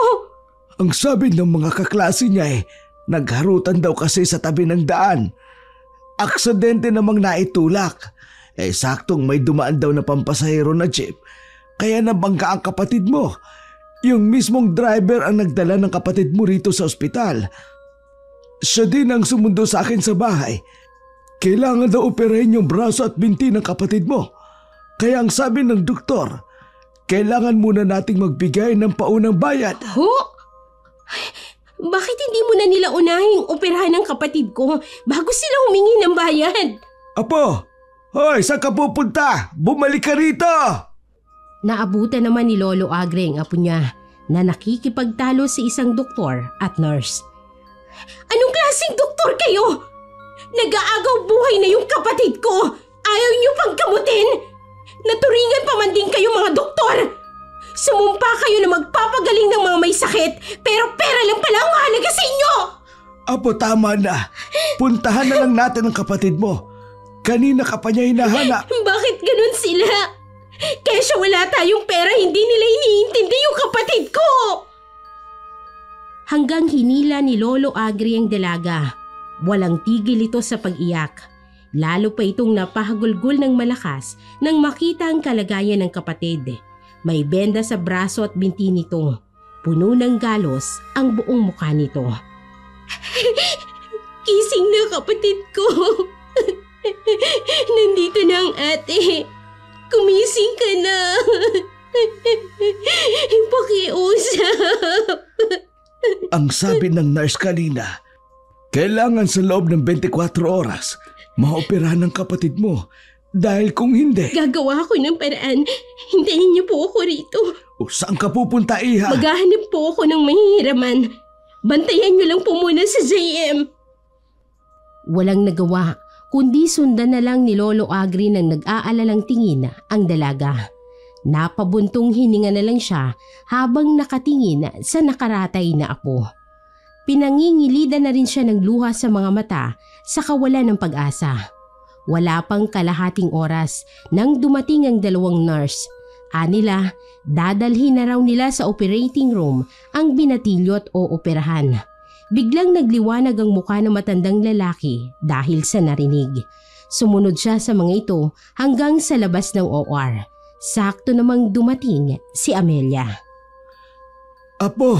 Ang sabi ng mga kaklase niya nagharutan daw kasi sa tabi ng daan. Aksidente namang naitulak. Saktong may dumaan daw na pampasahero na jeep, kaya nabangga ang kapatid mo. Yung mismong driver ang nagdala ng kapatid mo rito sa ospital. Siya din ang sumundo sa akin sa bahay. Kailangan daw operahin yung braso at binti ng kapatid mo. Kaya ang sabi ng doktor, kailangan muna nating magbigay ng paunang bayad. Bakit hindi mo na nila unahing operahan ng kapatid ko bago sila humingi ng bayad? Apo! Hoy, saan ka pupunta? Bumalik ka rito! Naabutan naman ni Lolo Agre ang apo niya na nakikipagtalo sa isang doktor at nurse. Anong klaseng doktor kayo? Nag-aagaw buhay na yung kapatid ko! Ayaw niyo pang gamutin? Naturingan pa man din kayo mga doktor! Sumumpa kayo na magpapagaling ng mga may sakit pero pera lang pala ang mahalaga sa inyo! Apo, tama na. Puntahan na lang natin ang kapatid mo. Kanina ka pa niya hinahanap. Bakit ganun sila? Kesyo wala tayong pera, hindi nila iniintindi yung kapatid ko! Hanggang hinila ni Lolo Agri ang dalaga. Walang tigil ito sa pag-iyak. Lalo pa itong napahagulgol ng malakas nang makita ang kalagayan ng kapatid. May benda sa braso at binti nito. Puno ng galos ang buong mukha nito. Kising na kapatid ko. Nandito na ang ate. Kumising ka na. Pakiusap. Ang sabi ng nurse kanina, kailangan sa loob ng 24 oras maoperahan ng kapatid mo. Dahil kung hindi... Gagawa ko ng paraan. Hintayin niyo po ako rito. Saan ka pupunta, Iha? Maghahanap po ako ng mahihiraman. Bantayan niyo lang po muna sa JM. Walang nagawa, kundi sundan na lang ni Lolo Agri nang nag-aalalang tingin ang dalaga. Napabuntong hininga na lang siya habang nakatingin sa nakaratay na apo. Pinangingilidan na rin siya ng luha sa mga mata sa kawalan ng pag-asa. Wala pang kalahating oras nang dumating ang 2 nurse. Anila, dadalhin na raw nila sa operating room ang binatilyot o operahan. Biglang nagliwanag ang mukha ng matandang lalaki dahil sa narinig. Sumunod siya sa mga ito hanggang sa labas ng OR. Sakto namang dumating si Amelia. Apo,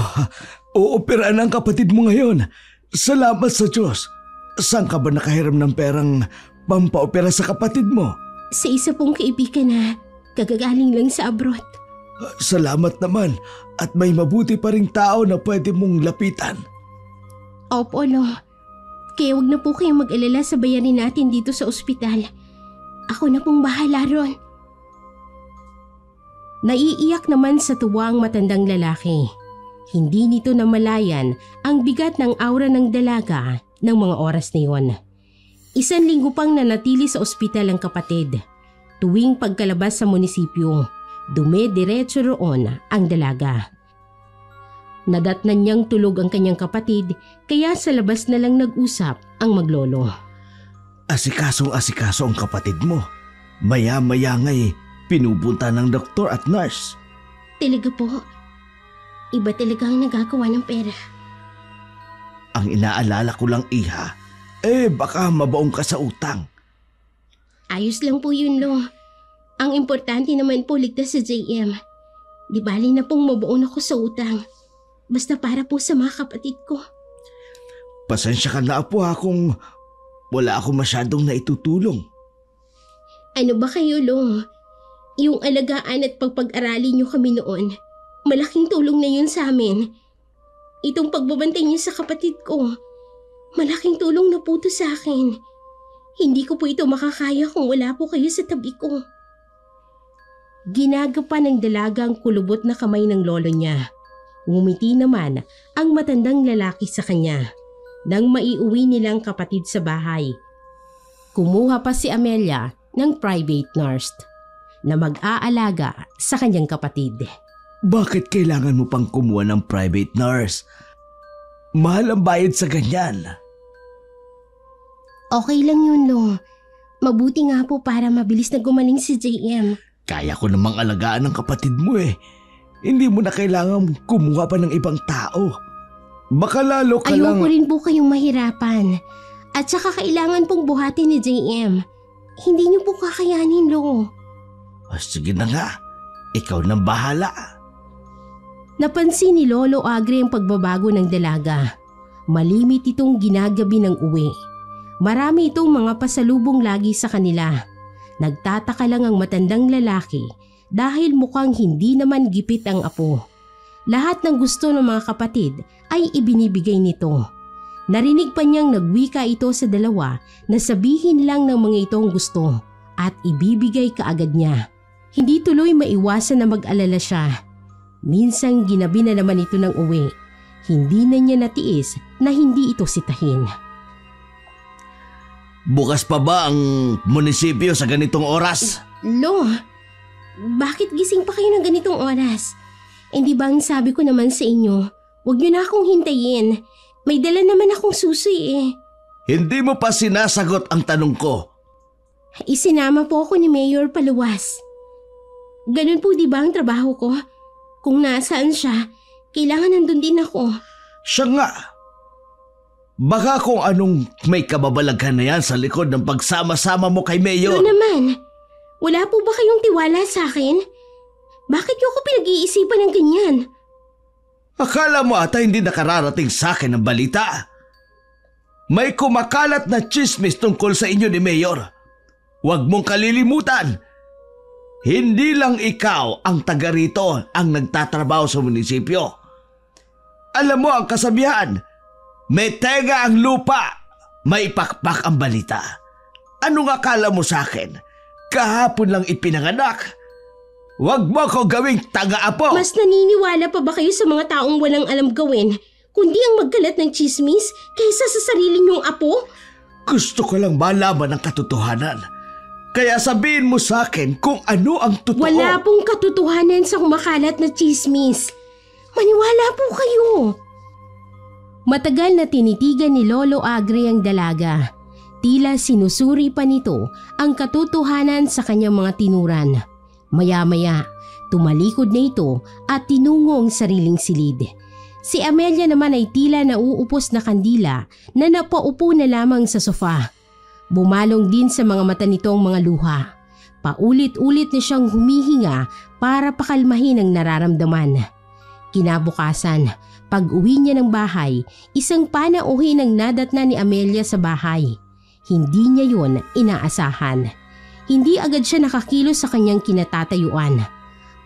uoperahan ang kapatid mo ngayon. Salamat sa Diyos. Saan ka ba nakahiram ng perang pampaopera sa kapatid mo? Sa isa pong kaibigan na kagagaling lang sa abroad. Salamat naman at may mabuti pa ring tao na pwede mong lapitan. Opo, no. Kaya wag na po kayong mag-alala sa bayarin natin dito sa ospital. Ako na pong bahala ron. Naiiyak naman sa tuwa ang matandang lalaki. Hindi nito namalayan ang bigat ng aura ng dalaga ng mga oras na iyon. 1 linggo pang nanatili sa ospital ang kapatid. Tuwing pagkalabas sa munisipyo, dume-diretso roon ang dalaga. Nadatnan niyang tulog ang kanyang kapatid kaya sa labas na lang nag-usap ang maglolo. Asikasong-asikaso ang kapatid mo. Maya-maya nga'y pinupunta ng doktor at nurse. Talaga po, iba talaga ang nagagawa ng pera. Ang inaalala ko lang, iha, baka mabaong ka sa utang. Ayos lang po yun, Lo. Ang importante naman po ligtas sa JM. Di bali na pong mabaon ako sa utang. Basta para po sa mga kapatid ko. Pasensya ka na po kung wala ako masyadong naitutulong. Ano ba kayo, Lo? Yung alagaan at pagpag-aralin niyo kami noon, malaking tulong na yun sa amin. Itong pagbabantay niyo sa kapatid ko, malaking tulong na po ito sa akin. Hindi ko po ito makakaya kung wala po kayo sa tabi ko. Ginagapa ng dalaga ang kulubot na kamay ng lolo niya. Ngumiti naman ang matandang lalaki sa kanya. Nang maiuwi nilang kapatid sa bahay, kumuha pa si Amelia ng private nurse na mag-aalaga sa kanyang kapatid. Bakit kailangan mo pang kumuha ng private nurse? Mahal ang bayad sa ganyan. Okay lang yun, Lo. Mabuti nga po para mabilis na gumaling si JM. Kaya ko namang alagaan ng kapatid mo eh. Hindi mo na kailangan kumuha pa ng ibang tao. Baka lalo ka lang... Ayoko rin po kayong mahirapan. At saka kailangan pong buhatin ni JM. Hindi niyo po kakayanin, Lo. Sige na nga. Ikaw nang bahala. Napansin ni Lolo Agre ang pagbabago ng dalaga. Malimit itong ginagabi ng uwi. Marami itong mga pasalubong lagi sa kanila. Nagtataka lang ang matandang lalaki dahil mukhang hindi naman gipit ang apo. Lahat ng gusto ng mga kapatid ay ibinibigay nito. Narinig pa niyang nagwika ito sa dalawa na sabihin lang ng mga itong gusto at ibibigay kaagad niya. Hindi tuloy maiwasan na mag-alala siya. Minsang ginabi na naman ito ng uwi. Hindi na niya natiis na hindi ito sitahin. Bukas pa ba ang munisipyo sa ganitong oras? Lo, bakit gising pa kayo ng ganitong oras? Hindi ba ang sabi ko naman sa inyo, huwag niyo na akong hintayin. May dala naman akong susoy eh. Hindi mo pa sinasagot ang tanong ko. Isinama po ako ni Mayor Paluwas. Ganun po di ba ang trabaho ko? Kung nasaan siya, kailangan nandun din ako. Siya nga. Baka kung anong may kababalaghan na yan sa likod ng pagsama-sama mo kay Mayor. Ano naman? Wala po ba kayong tiwala sa akin? Bakit niyo ako pinag-iisipan ng ganyan? Akala mo ata hindi nakararating sa akin ang balita. May kumakalat na chismis tungkol sa inyo ni Mayor. Huwag mong kalilimutan. Hindi lang ikaw ang taga rito ang nagtatrabaho sa munisipyo. Alam mo ang kasabihan, may tega ang lupa, may pakpak ang balita. Anong akala mo sa akin? Kahapon lang ipinanganak. Huwag mo ko gawing taga-apo. Mas naniniwala pa ba kayo sa mga taong walang alam gawin, kundi ang magkalat ng chismis kaysa sa sarili niyong apo? Gusto ko lang malaman ang katotohanan. Kaya sabihin mo sa akin kung ano ang totoo. Wala pong katotohanan sa kumakalat na chismis. Maniwala po kayo. Matagal na tinitigan ni Lolo Agre ang dalaga. Tila sinusuri pa nito ang katotohanan sa kanyang mga tinuran. Maya-maya, tumalikod na ito at tinungo ang sariling silid. Si Amelia naman ay tila nauupos na kandila na napaupo na lamang sa sofa. Bumalong din sa mga mata nitong mga luha. Paulit-ulit na siyang humihinga para pakalmahin ang nararamdaman. Kinabukasan, pag-uwi niya ng bahay, isang panauhin ang nadatna ni Amelia sa bahay. Hindi niya yun inaasahan. Hindi agad siya nakakilos sa kanyang kinatatayuan.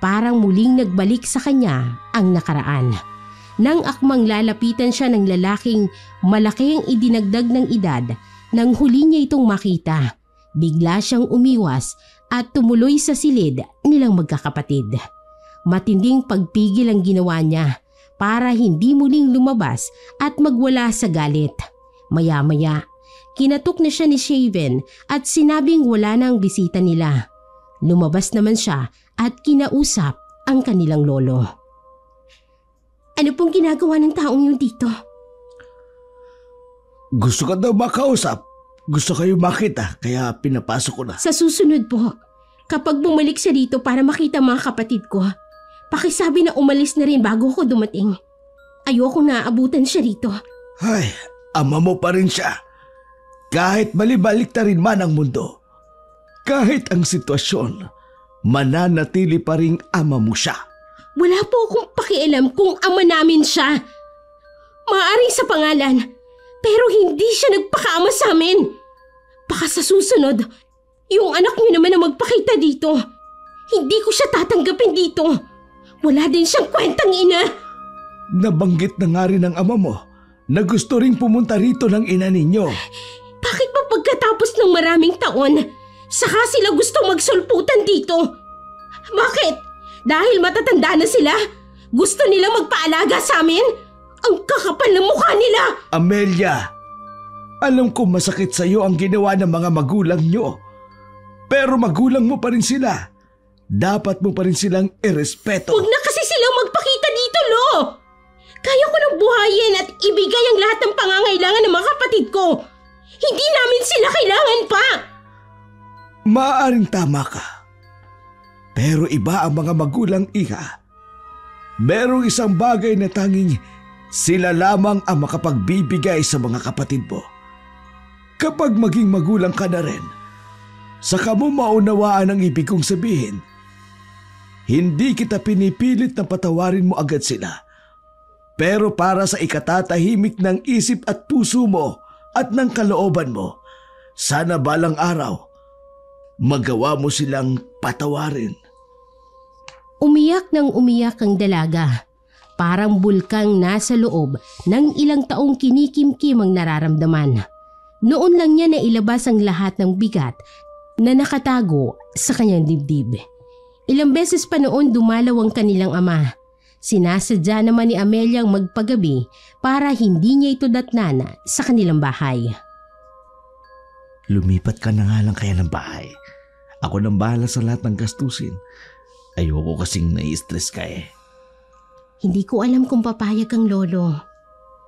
Parang muling nagbalik sa kanya ang nakaraan. Nang akmang lalapitan siya ng lalaking malaki ang idinagdag ng edad, nang huli niya itong makita, bigla siyang umiwas at tumuloy sa silid nilang magkakapatid. Matinding pagpigil ang ginawa niya para hindi muling lumabas at magwala sa galit. Maya-maya, Kinatok na siya ni Shaven at sinabing wala na ang bisita nila. Lumabas naman siya at kinausap ang kanilang lolo. Ano pong ginagawa ng taong yun dito? Gusto ka daw makausap. Gusto kayo makita, kaya pinapasok ko na. Sa susunod po, kapag bumalik siya dito para makita mga kapatid ko, pakisabi na umalis na rin bago ako dumating. Ayoko na aabutan siya rito. Ay, ama mo pa rin siya. Kahit balibalik na rin man ang mundo, kahit ang sitwasyon, mananatili pa rin ama mo siya. Wala po akong pakialam kung ama namin siya. Maaaring sa pangalan, pero hindi siya nagpakaama sa amin. Baka sa susunod, yung anak niyo naman ang magpakita dito. Hindi ko siya tatanggapin dito. Wala din siyang kwentang ina. Nabanggit na nga rin ng ama mo na gusto ring pumunta rito ng ina ninyo. Bakit ba pagkatapos ng maraming taon, saka sila gusto magsulputan dito? Bakit? Dahil matatanda na sila? Gusto nila magpaalaga sa amin? Ang kakapal ng mukha nila! Amelia, alam ko masakit sa iyo ang ginawa ng mga magulang nyo. Pero magulang mo pa rin sila. Dapat mo pa rin silang irespeto. Huwag na kasi silang magpakita dito, Lo! Kaya ko nang buhayin at ibigay ang lahat ng pangangailangan ng mga kapatid ko. Hindi namin sila kailangan pa! Maaaring tama ka. Pero iba ang mga magulang, iha. Merong isang bagay na tanging sila lamang ang makapagbibigay sa mga kapatid mo. Kapag maging magulang ka na rin, saka mo maunawaan ang ibig kong sabihin. Hindi kita pinipilit na patawarin mo agad sila. Pero para sa ikatatahimik ng isip at puso mo at ng kalooban mo, sana balang araw, magawa mo silang patawarin. Umiyak ng umiyak ang dalaga. Parang bulkang nasa loob ng ilang taong kinikimkim ang nararamdaman. Noon lang niya nailabas ang lahat ng bigat na nakatago sa kanyang dibdib. Ilang beses pa noon dumalaw ang kanilang ama. Sinasadya naman ni Amelia ang magpagabi para hindi niya ito datnan sa kanilang bahay. Lumipat ka na nga lang kaya ng bahay. Ako nang bahala sa lahat ng gastusin. Ayoko kasing nai-stress ka eh. Hindi ko alam kung papayag ang lolo.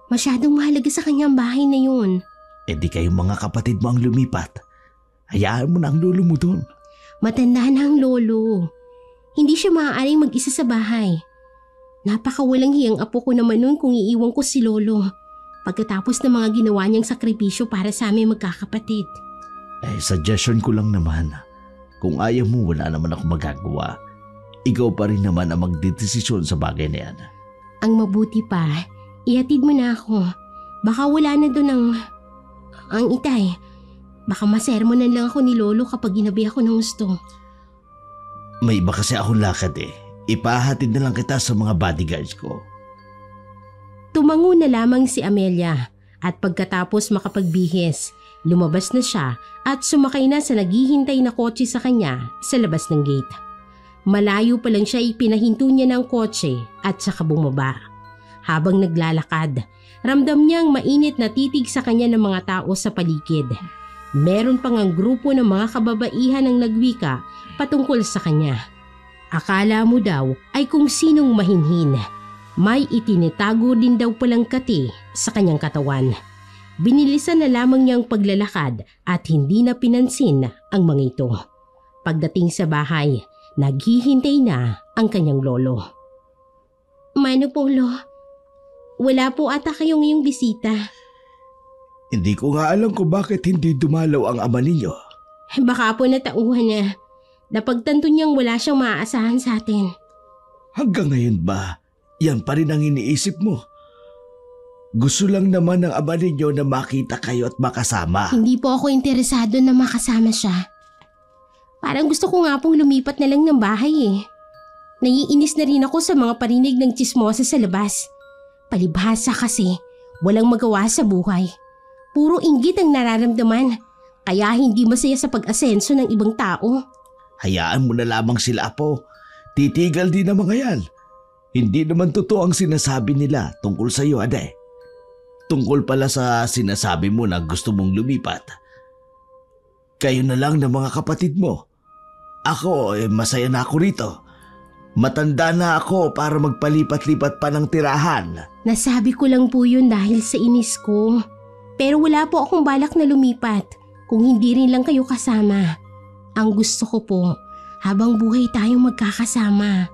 Masyadong mahalaga sa kanyang bahay na yun. Eh di kayong mga kapatid mo ang lumipat. Hayaan mo na ang lolo mo doon. Matanda na ang lolo. Hindi siya maaaring mag-isa sa bahay. Napakawalang hiyang apo ko naman nun kung iiwan ko si lolo. Pagkatapos ng mga ginawa niyang sakripisyo para sa aming magkakapatid. Suggestion ko lang naman. Kung ayaw mo, wala naman ako magagawa. Ikaw pa rin naman ang magdedesisyon sa bagay na yan. Ang mabuti pa, ihatid mo na ako. Baka wala na doon ang itay. Baka masermonan lang ako ni lolo kapag ginabi ako ng gusto. May iba kasi akong lakad eh. Ipahatid na lang kita sa mga bodyguards ko. Tumango na lamang si Amelia at pagkatapos makapagbihis, lumabas na siya at sumakay na sa naghihintay na kotse sa kanya sa labas ng gate. Malayo pa lang siya ipinahinto niya ng kotse at saka bumaba. Habang naglalakad, ramdam niyang mainit na titig sa kanya ng mga tao sa paligid. Meron pang ang grupo ng mga kababaihan ang nagwika patungkol sa kanya. Akala mo daw ay kung sinong mahinhin. May itinitago din daw palang kati sa kanyang katawan. Binilisan na lamang niyang paglalakad at hindi na pinansin ang mga ito. Pagdating sa bahay, naghihintay na ang kanyang lolo. Mano po, Lo? Wala po ata kayo ngayong bisita. Hindi ko nga alam kung bakit hindi dumalaw ang ama ninyo. Baka po natauhan niya. Napagtanto niyang wala siyang maaasahan sa atin. Hanggang ngayon ba, yan pa rin ang iniisip mo? Gusto lang naman ng ama ninyo na makita kayo at makasama. Hindi po ako interesado na makasama siya. Parang gusto ko nga pong lumipat na lang ng bahay eh. Naiinis na rin ako sa mga parinig ng tsismosa sa labas. Palibhasa kasi, walang magawa sa buhay. Puro inggit ang nararamdaman, kaya hindi masaya sa pag-asenso ng ibang tao. Hayaan mo na lamang sila, Apo. Titigal din ang mga yan. Hindi naman totoo ang sinasabi nila tungkol sa iyo, Ade. tungkol pala sa sinasabi mo na gusto mong lumipat. Kayo na lang ng mga kapatid mo. Ako, masaya na ako rito. Matanda na ako para magpalipat-lipat pa ng tirahan. Nasabi ko lang po yun dahil sa inis ko. Pero wala po akong balak na lumipat kung hindi rin lang kayo kasama. Ang gusto ko po, habang buhay tayong magkakasama.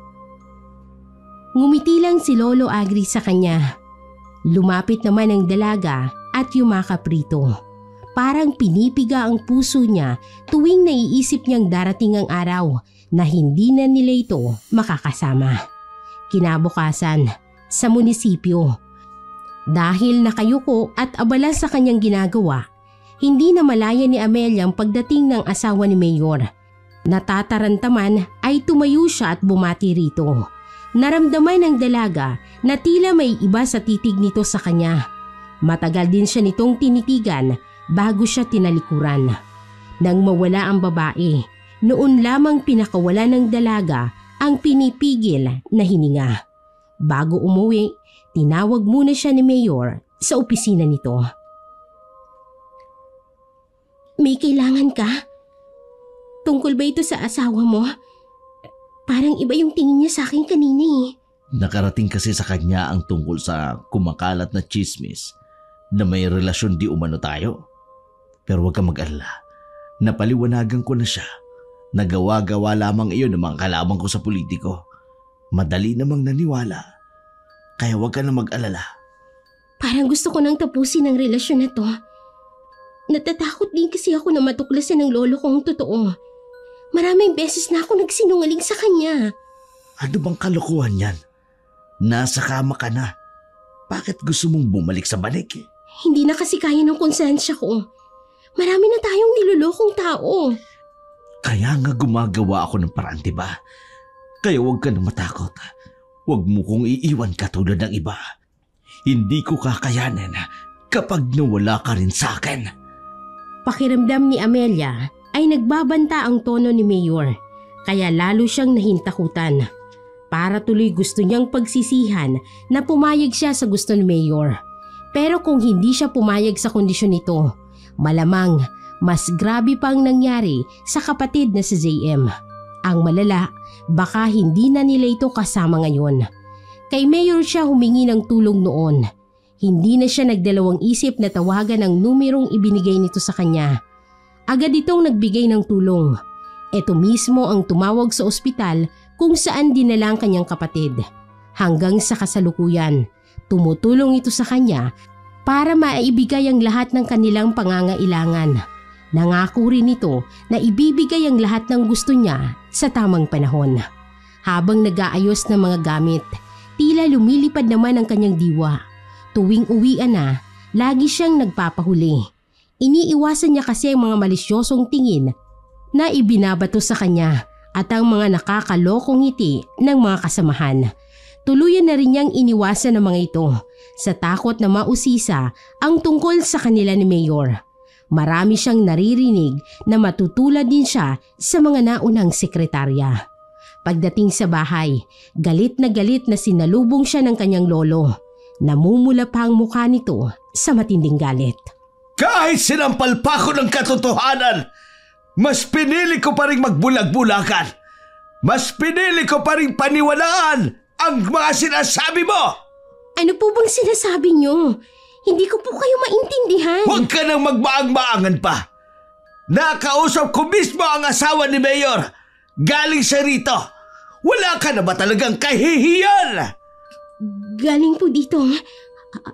Ngumiti lang si Lolo Agri sa kanya. Lumapit naman ang dalaga at yumakap rito. Parang pinipiga ang puso niya tuwing naiisip niyang darating ang araw na hindi na nila ito makakasama. Kinabukasan, sa munisipyo. Dahil nakayuko at abala sa kanyang ginagawa, hindi na malaya ni Amelia ang pagdating ng asawa ni Mayor. Natatarantaman ay tumayo siya at bumati rito. Naramdaman ng dalaga na tila may iba sa titig nito sa kanya. Matagal din siya nitong tinitigan bago siya tinalikuran. Nang mawala ang babae, noon lamang pinakawala ng dalaga ang pinipigil na hininga. Bago umuwi, tinawag muna siya ni Mayor sa opisina nito. May kailangan ka? Tungkol ba ito sa asawa mo? Parang iba yung tingin niya sa akin kanina eh. Nakarating kasi sa kanya ang tungkol sa kumakalat na chismis na may relasyon di umano tayo. Pero huwag kang mag-alala. Napaliwanagan ko na siya. Nagawa-gawa lamang iyon ng mga kalabang ko sa politiko. Madali namang naniwala. Kaya huwag ka na mag-alala. Parang gusto ko nang tapusin ang relasyon na to. Natatakot din kasi ako na matuklasan ng lolo kong totoo. Maraming beses na ako nagsinungaling sa kanya. Ano bang kalokohan yan? Nasa kama ka na. Bakit gusto mong bumalik sa balik eh? Hindi na kasi kaya ng konsensya ko. Marami na tayong nilolokong tao. Kaya nga gumagawa ako ng paraan, diba? Kaya huwag ka na matakot. Huwag mo kong iiwan katulad ng iba. Hindi ko kakayanin kapag nawala ka rin sa akin. Pakiramdam ni Amelia ay nagbabanta ang tono ni Mayor. Kaya lalo siyang nahintakutan. Para tuloy gusto niyang pagsisihan na pumayag siya sa gusto ni Mayor. Pero kung hindi siya pumayag sa kondisyon nito, malamang mas grabe pang nangyari sa kapatid na si JM. Ang malala, baka hindi na nila ito kasama ngayon. Kay Mayor siya humingi ng tulong noon. Hindi na siya nagdalawang isip na tawagan ang numerong ibinigay nito sa kanya. Agad itong nagbigay ng tulong. Ito mismo ang tumawag sa ospital kung saan dinala ang kanyang kapatid. Hanggang sa kasalukuyan, tumutulong ito sa kanya para maibigay ang lahat ng kanilang pangangailangan. Nangako rin ito na ibibigay ang lahat ng gusto niya sa tamang panahon. Habang nag-aayos ng mga gamit, tila lumilipad naman ang kanyang diwa. Tuwing uwian na, lagi siyang nagpapahuli. Iniiwasan niya kasi ang mga malisyosong tingin na ibinabato sa kanya at ang mga nakakalokong ngiti ng mga kasamahan. Tuluyan na rin niyang iniwasan ang mga ito sa takot na mausisa ang tungkol sa kanila ni Mayor. Marami siyang naririnig na matutulad din siya sa mga naunang sekretarya. Pagdating sa bahay, galit na sinalubong siya ng kanyang lolo. Namumula pa ang mukha nito sa matinding galit. Kahit sinampal pa ako ng katotohanan, mas pinili ko pa rin magbulag-bulakan. Mas pinili ko pa rin paniwalaan ang mga sinasabi mo. Ano po bang sinasabi niyo? Hindi ko po kayo maintindihan. Huwag ka nang magbaang-baangan pa. Nakausap ko mismo ang asawa ni Mayor. Galing siya rito. Wala ka na ba talagang kahihiyan? Galing po dito,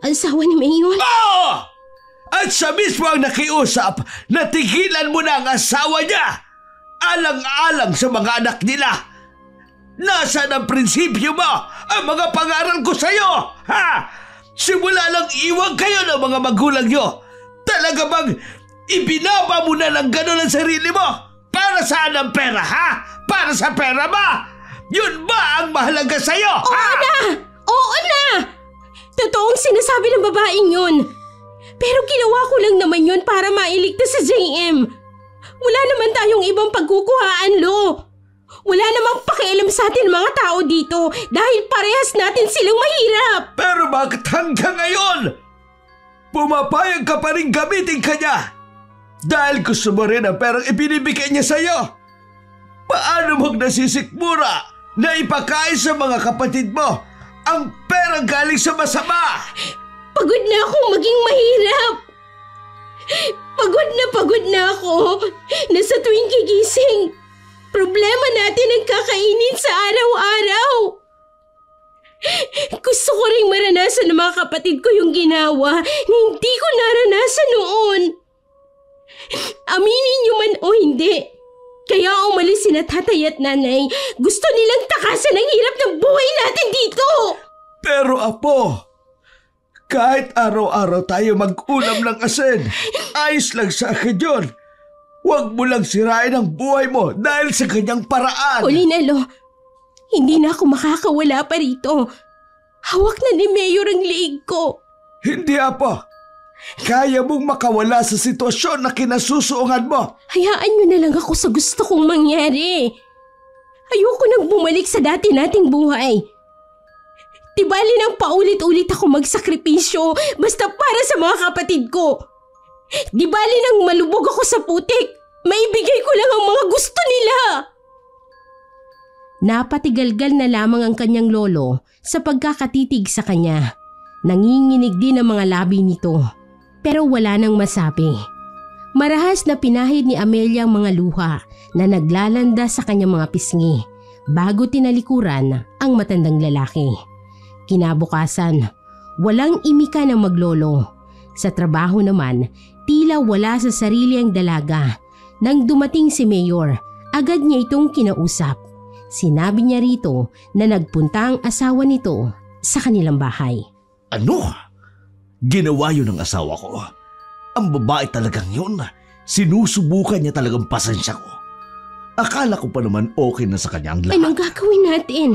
asawa ni Mayor? Oo! At siya mismo ang nakiusap na tigilan mo na ang asawa niya. Alang-alang sa mga anak nila. Nasaan ang prinsipyo mo? Ang mga pangaral ko sa'yo? Ha? Simula lang iwag kayo ng mga magulang nyo. Talaga bang ibinaba mo na ng gano'n ang sarili mo? Para saan ang pera, ha? Para sa pera ba? Yun ba ang mahalaga sa'yo? Oo na! Oo na! Totoong sinasabi ng babaeng yun. Pero ginawa ko lang naman yun para mailigtas sa JM. Wala naman tayong ibang pagkukuhaan, Lo. Wala namang pakialam sa atin mga tao dito dahil parehas natin silang mahirap. Pero bakit hanggang ngayon? pumapayag ka pa rin gamitin ka niya dahil gusto mo rin ang perang ibinibigay niya sa'yo. Paano mong nasisikmura na ipakain sa mga kapatid mo ang perang galing sa masama? Pagod na akong maging mahirap. Pagod na ako na sa tuwing gigising, problema natin ang kakainin sa araw-araw. Gusto ko ring maranasan ng mga kapatid ko yung ginawa na hindi ko naranasan noon. Aminin niyo man o hindi, kaya umalis sina tatay at nanay. Gusto nilang takasan ang hirap ng buhay natin dito. Pero apo, kahit araw-araw tayo mag-ulam ng asin, ayos lang sa akin yun. Huwag mo lang sirain ang buhay mo dahil sa kanyang paraan. Linelo, hindi na ako makakawala pa rito. Hawak na ni Mayor ang liig ko. Hindi, apo. Kaya mong makawala sa sitwasyon na kinasusuungan mo. Hayaan niyo na lang ako sa gusto kong mangyari. Ayoko nang bumalik sa dati nating buhay. Di bali nang paulit-ulit ako magsakripisyo basta para sa mga kapatid ko. Di bali nang malubog ako sa putik, maibigay ko lang ang mga gusto nila. Napatigalgal na lamang ang kanyang lolo sa pagkakatitig sa kanya. Nanginginig din ang mga labi nito, pero wala nang masabi. Marahas na pinahid ni Amelia ang mga luha na naglalanda sa kanyang mga pisngi bago tinalikuran ang matandang lalaki. Kinabukasan, walang imika ng maglolo. Sa trabaho naman, tila wala sa sarili ang dalaga. Nang dumating si Mayor, agad niya itong kinausap. Sinabi niya rito na nagpunta ang asawa nito sa kanilang bahay. Ano? Ginawa yun ng asawa ko. Ang babae talagang yun. Sinusubukan niya talagang pasensya ko. Akala ko pa naman okay na sa kanya ang lahat. Anong gagawin natin?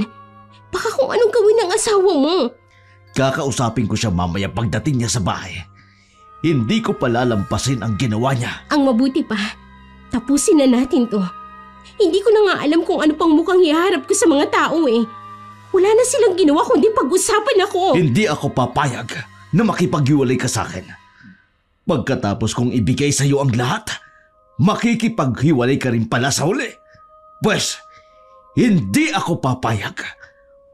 Baka kung anong gawin ng asawa mo. Kakausapin ko siya mamaya pagdating niya sa bahay. Hindi ko palalampasin ang ginawa niya. Ang mabuti pa, tapusin na natin to. Hindi ko na nga alam kung ano pang mukhang iharap ko sa mga tao eh. Wala na silang ginawa kundi pag-usapan ako. Hindi ako papayag na makipaghiwalay ka sa akin. Pagkatapos kong ibigay sa iyo ang lahat, makikipaghiwalay ka rin pala sa huli. Pwes, hindi ako papayag.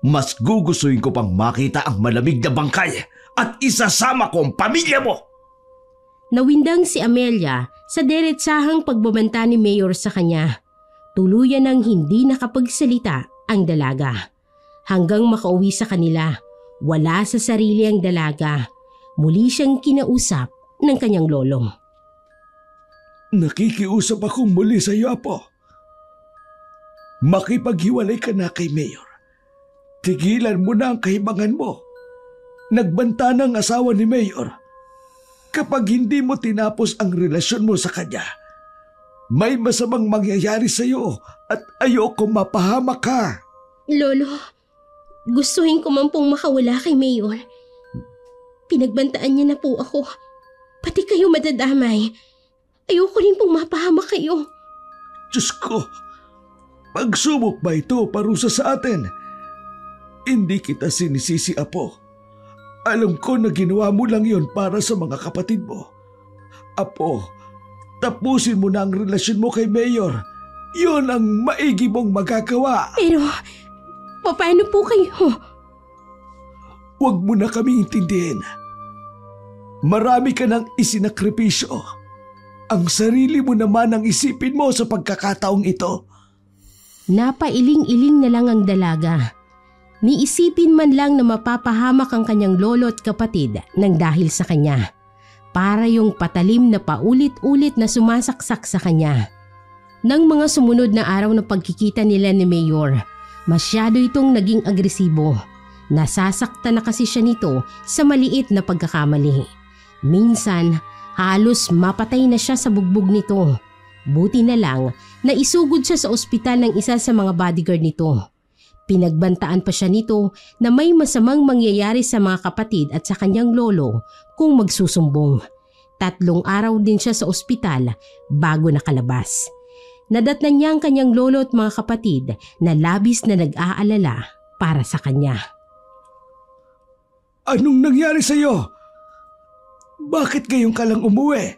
Mas gugustuhin ko pang makita ang malamig na bangkay at isasama ko ang pamilya mo. Nawindang si Amelia sa diretsahang pagbabanta ni Mayor sa kanya. Tuluyan ng hindi nakapagsalita ang dalaga. Hanggang makauwi sa kanila, wala sa sarili ang dalaga. Muli siyang kinausap ng kanyang lolo. Nakikiusap akong muli sa iyo, Apo. Makipaghiwalay ka na kay Mayor. Tigilan mo na ang kahibangan mo. Nagbanta ng asawa ni Mayor. Kapag hindi mo tinapos ang relasyon mo sa kanya, may masamang mangyayari sa iyo at ayoko mapahamak ka. Lolo, gustuhin ko man pong makawala kay Mayor. Pinagbantaan niya na po ako. Pati kayo madadamay. Ayoko rin pong mapahamak kayo. Diyos ko, pagsubok ba ito parusa sa atin? Hindi kita sinisisi, Apo. Alam ko na ginawa mo lang yon para sa mga kapatid mo. Apo, tapusin mo na ang relasyon mo kay Mayor. Yun ang maigi mong magagawa. Pero, paano po kayo? Huwag mo na kami intindihin. Marami ka nang isinakripisyo. Ang sarili mo naman ang isipin mo sa pagkakataong ito. Napailing-iling na lang ang dalaga. Niisipin man lang na mapapahamak ang kanyang lolo at kapatid nang dahil sa kanya. Para yung patalim na paulit-ulit na sumasaksak sa kanya. Nang mga sumunod na araw na pagkikita nila ni Mayor, masyado itong naging agresibo. Nasasaktan na kasi siya nito sa maliit na pagkakamali. Minsan, halos mapatay na siya sa bugbog nito. Buti na lang na isugod siya sa ospital ng isa sa mga bodyguard nito. Pinagbantaan pa siya nito na may masamang mangyayari sa mga kapatid at sa kanyang lolo kung magsusumbong. 3 araw din siya sa ospital bago nakalabas. Nadatnan niya ang kanyang lolo at mga kapatid na labis na nag-aalala para sa kanya. Anong nangyari sa iyo? Bakit ngayon ka lang umuwi?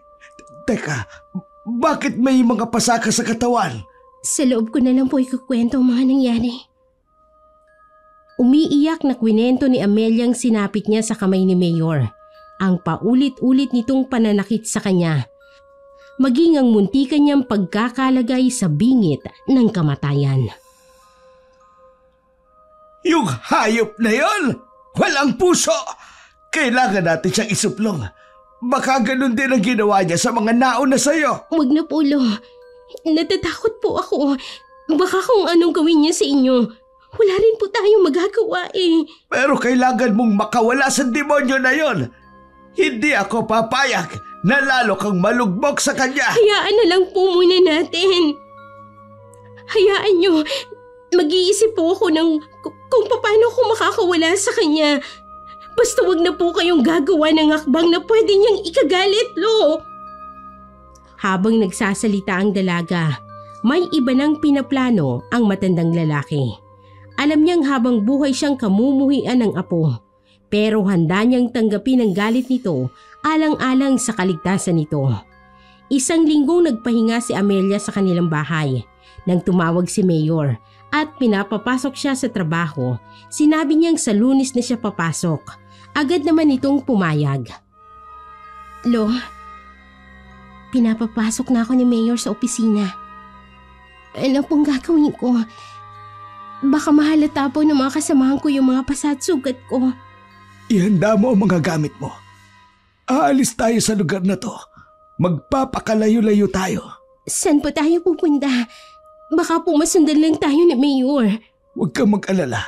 Teka, bakit may mga pasaka sa katawan? Sa loob ko na lang po ikukwento ang mga nangyari. Umiiyak na kwento ni Amelia ang sinapit niya sa kamay ni Mayor. Ang paulit-ulit nitong pananakit sa kanya. Maging ang muntikan niyang pagkakalagay sa bingit ng kamatayan. Yung hayop na yon, walang puso! Kailangan natin siyang isuplong. Baka ganun din ang ginawa niya sa mga nauna sa'yo. Huwag na po, Lo. Natatakot po ako. Baka kung anong gawin niya sa inyo, wala rin po tayong magagawa eh. Pero kailangan mong makawala sa demonyo na yon. Hindi ako papayag na lalo kang malugbok sa kanya. Hayaan na lang po muna natin. Hayaan niyo. Mag-iisip po ako ng kung paano ako makakawala sa kanya. Basta wag na po kayong gagawa ng hakbang na pwede niyang ikagalit, Lo. Habang nagsasalita ang dalaga, may iba nang pinaplano ang matandang lalaki. Alam niyang habang buhay siyang kamumuhian ng apo, pero handa niyang tanggapin ang galit nito alang-alang sa kaligtasan nito. Isang linggong nagpahinga si Amelia sa kanilang bahay. Nang tumawag si Mayor at pinapapasok siya sa trabaho, sinabi niyang sa Lunes na siya papasok. Agad naman itong pumayag. Lo, pinapapasok na ako ni Mayor sa opisina. Ano pong gagawin ko? Baka mahalata po ng mga kasamahan ko yung mga pasat-sugat ko. Ihanda mo ang mga gamit mo. Aalis tayo sa lugar na to. Magpapakalayo-layo tayo. Saan po tayo pupunta? Baka po masundan lang tayo ni Mayor. Huwag kang mag-alala.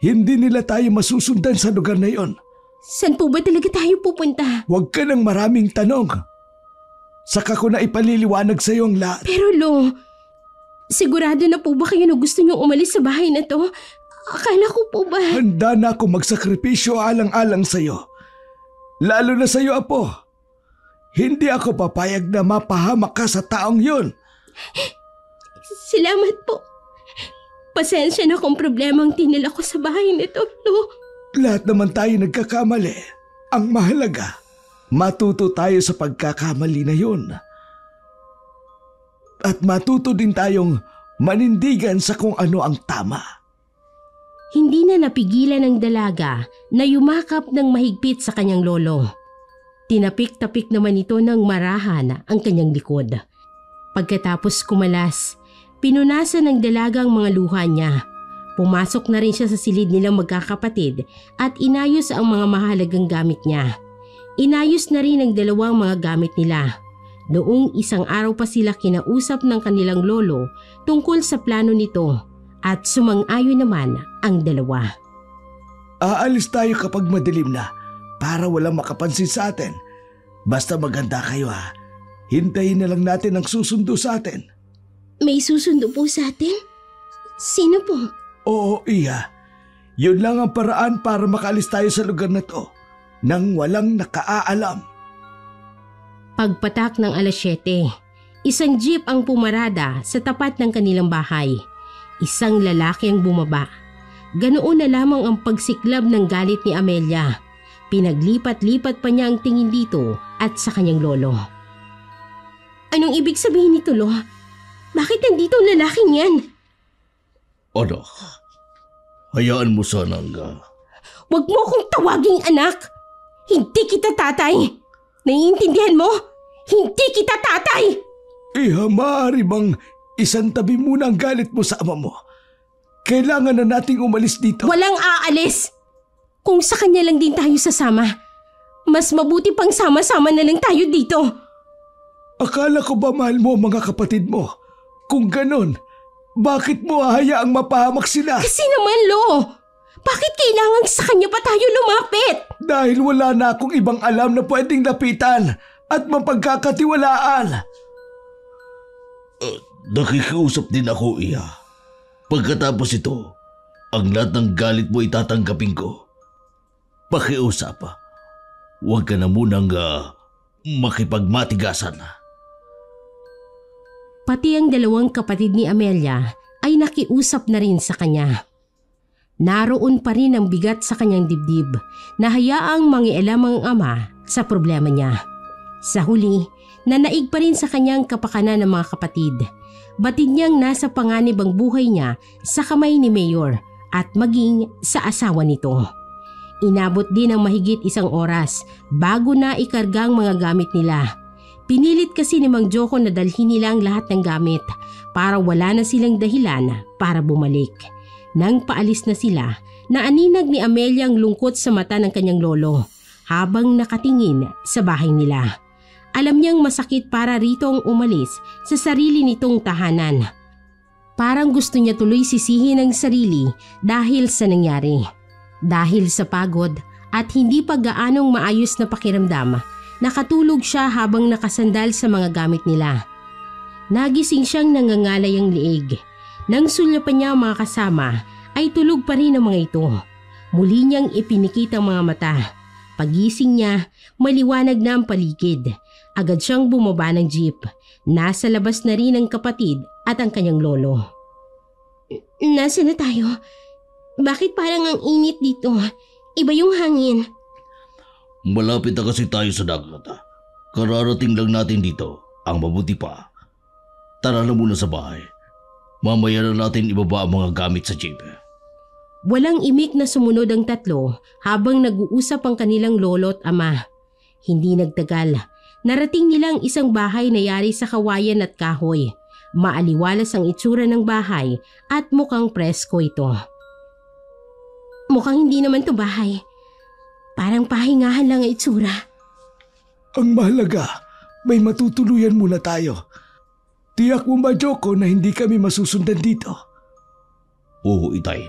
Hindi nila tayo masusundan sa lugar na yon. Saan po ba talaga tayo pupunta? Huwag ka ng maraming tanong. Saka ko na ipaliliwanag sa iyo ang lahat. Pero Lo, sigurado na po ba kayo na gusto niyong umalis sa bahay na to? Akala ko po ba? Handa na ako magsakripisyo alang-alang sa iyo. Lalo na sa iyo, Apo. Hindi ako papayag na mapahamak ka sa taong yun. Salamat po. Pasensya na kung problema ang tinila ko sa bahay nito, Lo. Lahat naman tayo nagkakamali. Ang mahalaga, matuto tayo sa pagkakamali na yun. At matuto din tayong manindigan sa kung ano ang tama. Hindi na napigilan ng dalaga na yumakap ng mahigpit sa kanyang lolo. Tinapik-tapik naman ito ng marahan ang kanyang likod. Pagkatapos kumalas, pinunasan ng dalaga ang mga luha niya. Pumasok na rin siya sa silid nilang magkakapatid at inayos ang mga mahalagang gamit niya. Inayos na rin ang dalawang mga gamit nila. Noong isang araw pa sila kinausap ng kanilang lolo tungkol sa plano nito at sumang-ayon naman ang dalawa. Aalis tayo kapag madilim na para walang makapansin sa atin. Basta maganda kayo ha. Hintayin na lang natin ang susundo sa atin. May susundo po sa atin? Sino po? Oo, Iya. Yun lang ang paraan para makaalis tayo sa lugar na to nang walang nakaaalam. Pagpatak ng 7:00, isang jeep ang pumarada sa tapat ng kanilang bahay. Isang lalaki ang bumaba. Ganoon na lamang ang pagsiklab ng galit ni Amelia. Pinaglipat-lipat pa niya ang tingin dito at sa kanyang lolo. Anong ibig sabihin nito, Lo? Bakit nandito ang lalaking yan? Anak, hayaan mo sanang Huwag mo akong tawaging anak! Hindi kita tatay! Naiintindihan mo? Hindi kita tatay! Iha, maaari bang isang tabi muna ang galit mo sa ama mo? Kailangan na nating umalis dito. Walang aalis! Kung sa kanya lang din tayo sasama, mas mabuti pang sama-sama na lang tayo dito. Akala ko ba mahal mo ang mga kapatid mo? Kung ganon, bakit mo hahayaang mapahamak sila? Kasi naman, Lo! Bakit kailangan sa kanya pa tayo lumapit? Dahil wala na akong ibang alam na pwedeng lapitan at mapagkakatiwalaan. Nakikiusap din ako, Iya. Pagkatapos ito, ang lahat ng galit mo itatanggapin ko. Pakiusap, huwag ka na munang makipagmatigasan. Pati ang dalawang kapatid ni Amelia ay nakiusap na rin sa kanya. Naroon pa rin ang bigat sa kanyang dibdib na hayaang mangialam ang ama sa problema niya. Sa huli, nanaig pa rin sa kanyang kapakanan ng mga kapatid. Batid niyang nasa panganib ang buhay niya sa kamay ni Mayor at maging sa asawa nito. Inabot din ang mahigit 1 oras bago na ikarga ang mga gamit nila. Pinilit kasi ni Mang Joko na dalhin nila ang lahat ng gamit para wala na silang dahilan para bumalik. Nang paalis na sila, naaninag ni Amelia ang lungkot sa mata ng kanyang lolo habang nakatingin sa bahay nila. Alam niyang masakit para rito ang umalis sa sarili nitong tahanan. Parang gusto niya tuloy sisihin ang sarili dahil sa nangyari. Dahil sa pagod at hindi pa gaanong maayos na pakiramdam, nakatulog siya habang nakasandal sa mga gamit nila. Nagising siyang nangangalay ang liig. Nang sulyapan niya ang mga kasama, ay tulog pa rin ang mga ito. Muli niyang ipinikit ang mga mata. Pagising niya, maliwanag na ang paligid. Agad siyang bumaba ng jeep. Nasa labas na rin ang kapatid at ang kanyang lolo. Nasaan na tayo? Bakit parang ang init dito? Iba yung hangin. Malapit na kasi tayo sa dagat. Kararating lang natin dito. Ang mabuti pa, tara na muna sa bahay. Mamaya na natin ibaba ang mga gamit sa jeep. Walang imik na sumunod ang tatlo habang nag-uusap ang kanilang lolo at ama. Hindi nagtagal, narating nilang isang bahay na yari sa kawayan at kahoy. Maaliwalas ang itsura ng bahay at mukhang presko ito. Mukhang hindi naman to bahay. Parang pahingahan lang ang itsura. Ang mahalaga, may matutuluyan muna tayo. Tiyak mo ba, Joko, na hindi kami masusundan dito? Oo, Itay.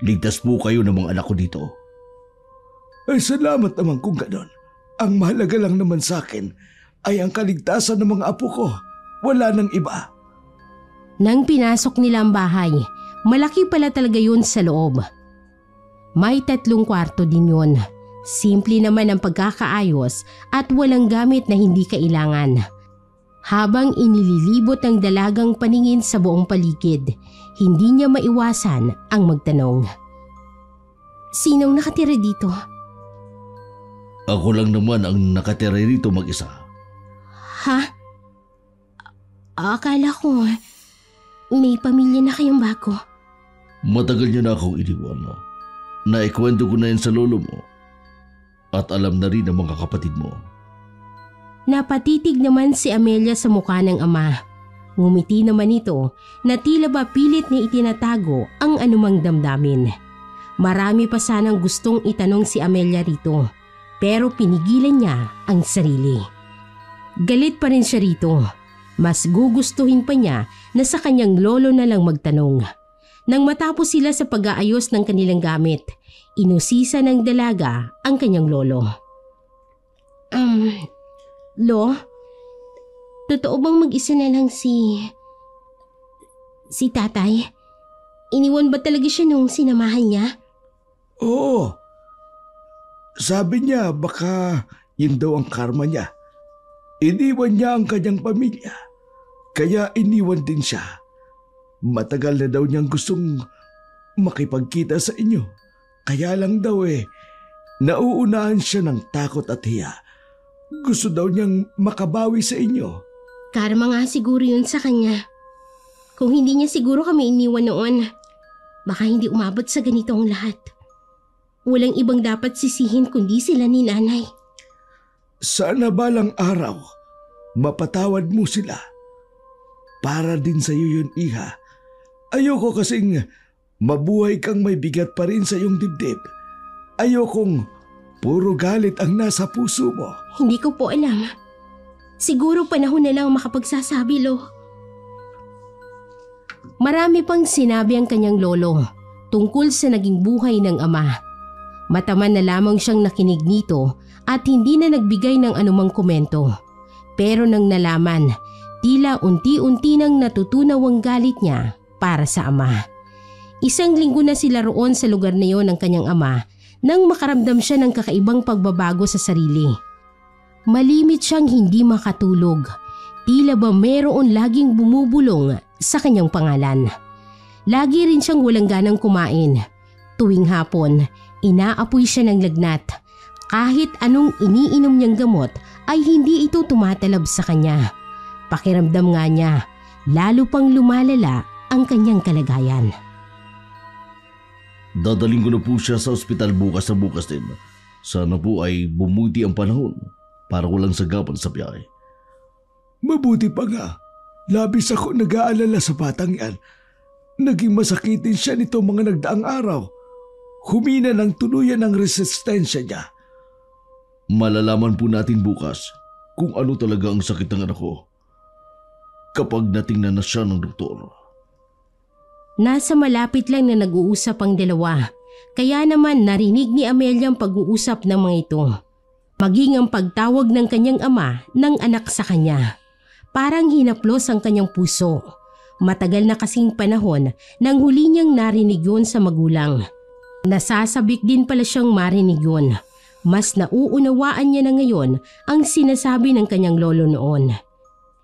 Ligtas po kayo ng mga anak ko dito. Ay, salamat naman kung ganon. Ang mahalaga lang naman sa akin ay ang kaligtasan ng mga apo ko. Wala nang iba. Nang pinasok nila ang bahay, malaki pala talaga yun sa loob. May 3 kwarto din yun. Simple naman ang pagkakaayos at walang gamit na hindi kailangan. Habang inililibot ng dalagang paningin sa buong paligid, hindi niya maiwasan ang magtanong. Sinong nakatira dito? Ako lang naman ang nakatira rito mag-isa. Ha? Akala ko may pamilya na kayong bago. Matagal niya na akong iniwan. Naikwento ko na yun sa lolo mo. At alam na rin ang mga kapatid mo. Napatitig naman si Amelia sa mukha ng ama. Ngumiti naman ito na tila ba pilit niya itinatago ang anumang damdamin. Marami pa sanang gustong itanong si Amelia rito, pero pinigilan niya ang sarili. Galit pa rin siya rito. Mas gugustuhin pa niya na sa kanyang lolo na lang magtanong. Nang matapos sila sa pag-aayos ng kanilang gamit, inusisa ng dalaga ang kanyang lolo. Lo, totoo bang mag-isa na lang si tatay? Iniwan ba talaga siya nung sinamahan niya? Oo. Sabi niya baka yun daw ang karma niya. Iniwan niya ang kanyang pamilya, kaya iniwan din siya. Matagal na daw niyang gustong makipagkita sa inyo. Kaya lang daw nauunahan siya ng takot at hiya. Gusto daw niyang makabawi sa inyo. Karma nga siguro yun sa kanya. Kung hindi niya siguro kami iniwan noon, baka hindi umabot sa ganito ang lahat. Walang ibang dapat sisihin kundi sila ni nanay. Sana balang araw, mapatawad mo sila. Para din sa iyo yun, iha. Ayoko kasing mabuhay kang may bigat pa rin sa iyong dibdib. Ayokong puro galit ang nasa puso mo. Hindi ko po alam. Siguro panahon na lang makapagsasabi, Lo. Marami pang sinabi ang kanyang lolo tungkol sa naging buhay ng ama. Mataman na lamang siyang nakinig nito at hindi na nagbigay ng anumang komento. Pero nang nalaman, tila unti-unti nang natutunaw ang galit niya para sa ama. 1 linggo na sila roon sa lugar na yon ng kanyang ama nang makaramdam siya ng kakaibang pagbabago sa sarili. Malimit siyang hindi makatulog. Tila ba mayroon laging bumubulong sa kanyang pangalan. Lagi rin siyang walang ganang kumain. Tuwing hapon, inaapoy siya ng lagnat. Kahit anong iniinom niyang gamot ay hindi ito tumatalab sa kanya. Pakiramdam nga niya, lalo pang lumalala ang kanyang kalagayan. Dadaling ko na po siya sa ospital bukas na bukas din. Sana po ay bumuti ang panahon para walang sagapan sa biyahe. Mabuti pa nga. Labis ako nag-aalala sa batang yan. Naging masakitin siya nito mga nagdaang araw. Humina ng tuluyan ang resistensya niya. Malalaman po natin bukas kung ano talaga ang sakit ng anak ko kapag natingnan na siya ng doktor. Nasa malapit lang na nag-uusap ang dalawa, kaya naman narinig ni Amelia ang pag-uusap ng mga ito. Maging ang pagtawag ng kanyang ama ng anak sa kanya. Parang hinaplos ang kanyang puso. Matagal na kasing panahon nang huli niyang narinig yun sa magulang. Nasasabik din pala siyang marinig yun. Mas nauunawaan niya na ngayon ang sinasabi ng kanyang lolo noon.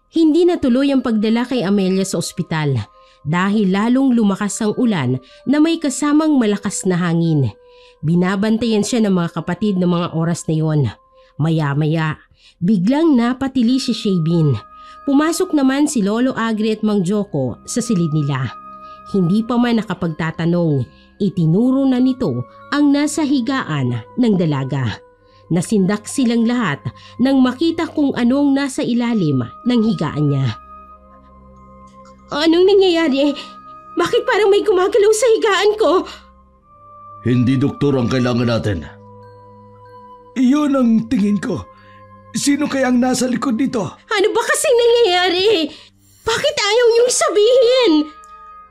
Hindi natuloy ang pagdala kay Amelia sa ospital dahil lalong lumakas ang ulan na may kasamang malakas na hangin. Binabantayan siya ng mga kapatid ng mga oras na yon. Maya-maya, biglang napatili si Shaybin. Pumasok naman si Lolo Agri at Mang Joko sa silid nila. Hindi pa man nakapagtatanong, itinuro na nito ang nasa higaan ng dalaga. Nasindak silang lahat nang makita kung anong nasa ilalim ng higaan niya. Anong nangyayari? Bakit parang may gumagalaw sa higaan ko? Hindi doktor ang kailangan natin. Iyon ang tingin ko. Sino kayang nasa likod nito? Ano ba kasing nangyayari? Bakit ayaw niyong sabihin?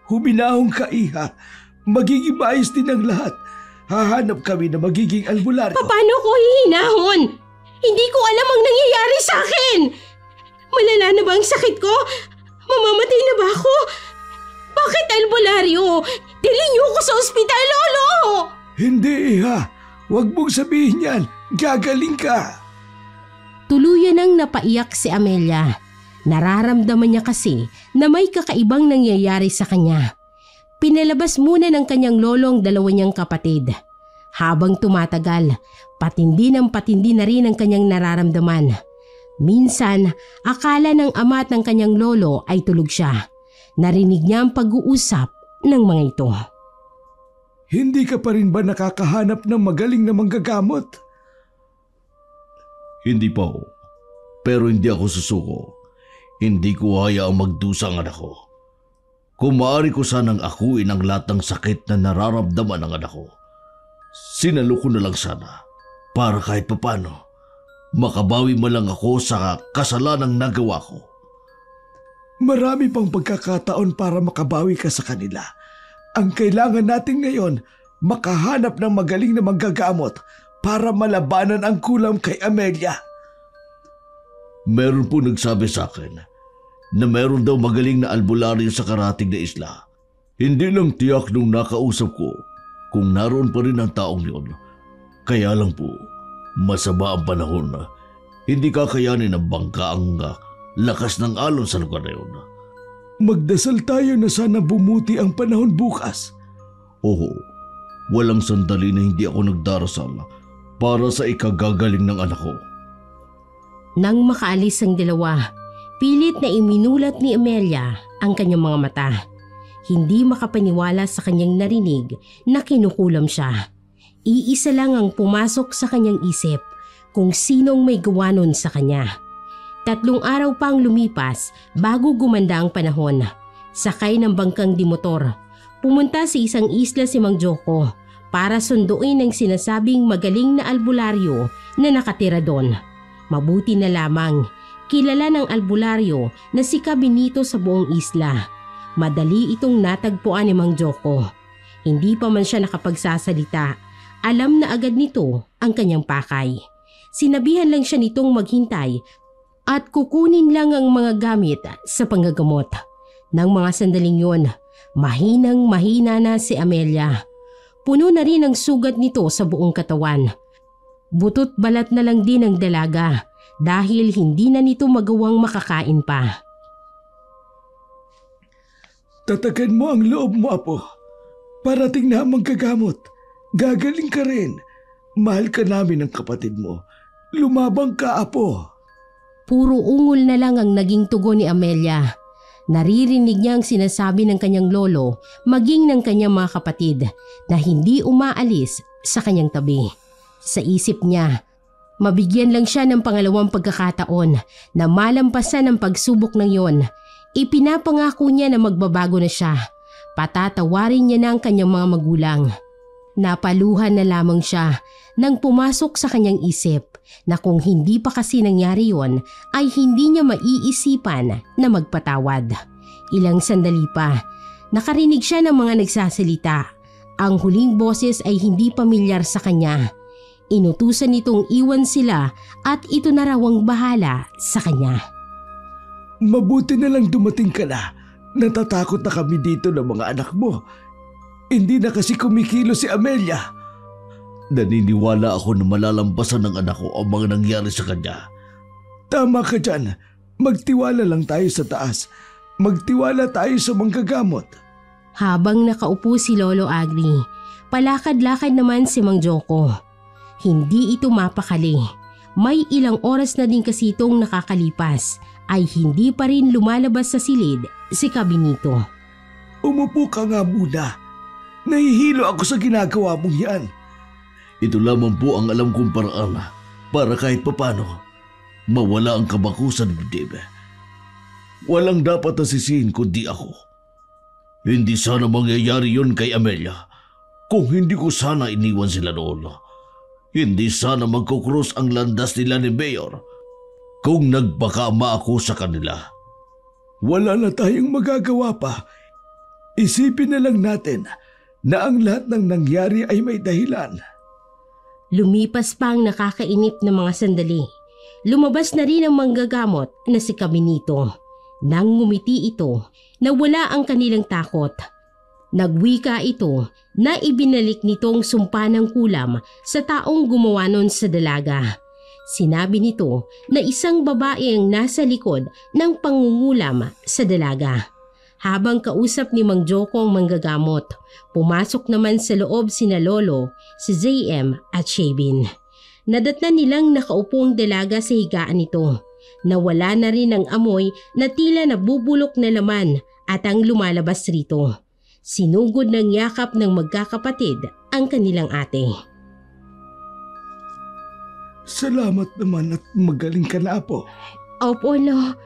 Huminahon ka, Iha. Magiging maayos din ang lahat. Hahanap kami na magiging albularyo. Paano ko hihinahon? Hindi ko alam ang nangyayari sa akin. Malala na ba ang sakit ko? Mamamatay na ba ako? Bakit albularyo? Dili niyo ako sa ospital, Lolo! Hindi, Iha. Huwag mong sabihin yan. Gagaling ka. Tuluyan ang napaiyak si Amelia. Nararamdaman niya kasi na may kakaibang nangyayari sa kanya. Pinalabas muna ng kanyang lolo ang dalawa niyang kapatid. Habang tumatagal, patindi na rin ang kanyang nararamdaman. Minsan, akala ng ama at ng kanyang lolo ay tulog siya. Narinig niya ang pag-uusap ng mga ito. Hindi ka pa rin ba nakakahanap ng magaling na manggagamot? Hindi pa ho. Pero hindi ako susuko. Hindi ko hayaang magdusa ang anak ko. Kung maaari ko sanang akuin ang lahat ng sakit na nararamdaman ng anak ko, sinalo ko na lang sana para kahit papano makabawi man lang ako sa kasalanang nagawa ko. Marami pang pagkakataon para makabawi ka sa kanila. Ang kailangan natin ngayon, makahanap ng magaling na manggagamot para malabanan ang kulam kay Amelia. Meron po nagsabi sa akin na meron daw magaling na albularyo sa karating na isla. Hindi lang tiyak nung nakausap ko kung naroon pa rin ang taong yun. Kaya lang po, masama ang panahon. Hindi kakayanin ng bangka ang lakas ng alon sa lugar na yun. Magdasal tayo na sana bumuti ang panahon bukas. Oo, walang sandali na hindi ako nagdarasal para sa ikagagaling ng anak ko. Nang makaalis ang dalawa, pilit na iminulat ni Amelia ang kanyang mga mata. Hindi makapaniwala sa kanyang narinig na kinukulam siya. Iisa lang ang pumasok sa kanyang isip, kung sinong may gawa nun sa kanya. 3 araw pang lumipas bago gumanda ang panahon. Sakay ng bangkang dimotor, pumunta sa isang isla si Mang Joko para sunduin ang sinasabing magaling na albularyo na nakatira doon. Mabuti na lamang, kilala ng albularyo na si Benito sa buong isla. Madali itong natagpuan ni Mang Joko. Hindi pa man siya nakapagsasalita, alam na agad nito ang kanyang pakay. Sinabihan lang siya nitong maghintay at kukunin lang ang mga gamit sa panggagamot. Nang mga sandaling yun, mahinang-mahina na si Amelia. Puno na rin ang sugat nito sa buong katawan. Butot balat na lang din ang dalaga dahil hindi na nito magawang makakain pa. Tatagan mo ang loob mo, Apo. Parating na ang manggagamot. Gagaling ka rin. Mahal ka namin ng kapatid mo. Lumabang ka, Apo. Puro ungol na lang ang naging tugon ni Amelia. Naririnig niya ang sinasabi ng kanyang lolo maging ng kanyang mga kapatid na hindi umaalis sa kanyang tabi. Sa isip niya, mabigyan lang siya ng pangalawang pagkakataon na malampasan ang pagsubok ng yon. Ipinapangako niya na magbabago na siya. Patatawarin niya na ang kanyang mga magulang. Napaluhan na lamang siya nang pumasok sa kanyang isip na kung hindi pa kasi nangyari yon ay hindi niya maiisipan na magpatawad. Ilang sandali pa, nakarinig siya ng mga nagsasalita. Ang huling boses ay hindi pamilyar sa kanya. Inutusan nitong iwan sila at ito na raw ang bahala sa kanya. Mabuti na lang dumating ka na. Natatakot na kami dito ng mga anak mo. Hindi na kasi kumikilo si Amelia. Naniniwala ako na malalampasan ng anak ko ang mga nangyari sa kanya. Tama ka dyan. Magtiwala lang tayo sa taas. Magtiwala tayo sa manggagamot. Habang nakaupo si Lolo Agri, palakad-lakad naman si Mang Joko. Hindi ito mapakali. May ilang oras na din kasi itong nakakalipas ay hindi pa rin lumalabas sa silid si Kabinito. Umupo ka nga muna. Nahihilo ako sa ginagawa mong yan. Ito lamang po ang alam kong paraan para kahit papano mawala ang kabako sa dibdib. Walang dapat nasisihin kundi ako. Hindi sana mangyayari yun kay Amelia kung hindi ko sana iniwan sila noon. Hindi sana magkukrus ang landas nila ni Mayor kung nagpakama ako sa kanila. Wala na tayong magagawa pa. Isipin na lang natin na ang lahat ng nangyari ay may dahilan. Lumipas pa ang nakakainip na mga sandali. Lumabas na rin ang manggagamot na si Kabinito. Nang ngumiti ito, nawala ang kanilang takot. Nagwika ito na ibinalik nitong sumpa ng kulam sa taong gumawa nun sa dalaga. Sinabi nito na isang babae ang nasa likod ng pangungulam sa dalaga. Habang kausap ni Mang Joko ang manggagamot, pumasok naman sa loob sina Lolo, si JM at Shabin. Nadatnan nilang nakaupo ang dalaga sa higaan nito. Nawala na rin ang amoy na tila nabubulok na laman at ang lumalabas rito. Sinugod ng yakap ng magkakapatid ang kanilang ate. Salamat naman at magaling ka na, Apo. Opo, Lo.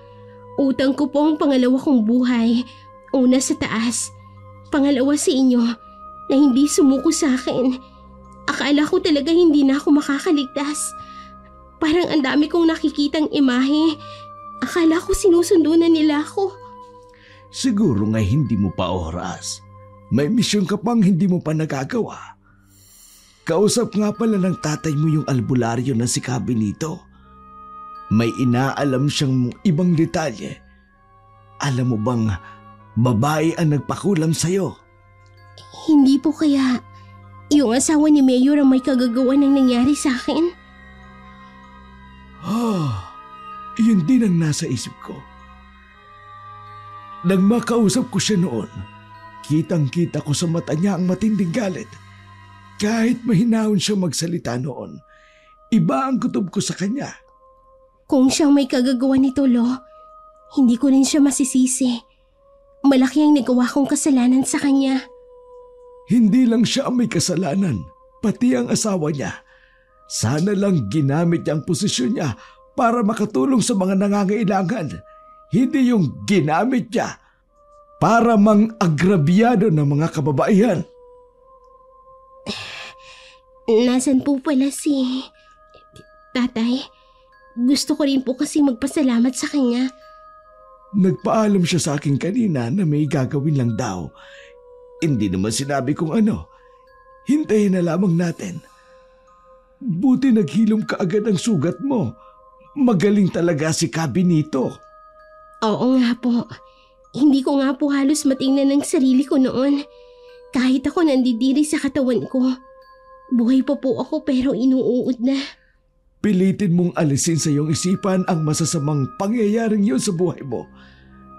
Utang ko po ang pangalawa kong buhay. Una sa taas, pangalawa sa inyo na hindi sumuko sa akin. Akala ko talaga hindi na ako makakaligtas. Parang ang dami kong nakikitang imahe. Akala ko sinusundo na nila ako. Siguro nga hindi mo pa oras. May misyon ka pang hindi mo pa nagagawa. Kausap nga pala ng tatay mo yung albularyo na si Kabinito. May inaalam siyang ibang detalye. Alam mo bang babae ang nagpakulam sa'yo? Hindi po kaya yung asawa ni Mayor ang may kagagawa ng nangyari sa akin? Yun din ang nasa isip ko. Nang makausap ko siya noon, kitang-kita ko sa mata niya ang matinding galit. Kahit mahinahon siya magsalita noon, iba ang kutob ko sa kanya. Kung siyang may kagagawa nito, Lo, hindi ko rin siya masisisi. Malaki ang nagawa kong kasalanan sa kanya. Hindi lang siya ang may kasalanan, pati ang asawa niya. Sana lang ginamit niya ang posisyon niya para makatulong sa mga nangangailangan. Hindi yung ginamit niya para mang-agrabyado ng mga kababaihan. Nasaan po pala si Tatay? Gusto ko rin po kasi magpasalamat sa kanya. Nagpaalam siya sa akin kanina na may gagawin lang daw. Hindi naman sinabi kung ano. Hintayin na lamang natin. Buti naghilom ka agad ang sugat mo. Magaling talaga si Kabinito. Oo nga po. Hindi ko nga po halos matingnan ng sarili ko noon. Kahit ako nandidiri sa katawan ko. Buhay pa po ako pero inuuod na. Pilitin mong alisin sa iyong isipan ang masasamang pangyayaring yun sa buhay mo.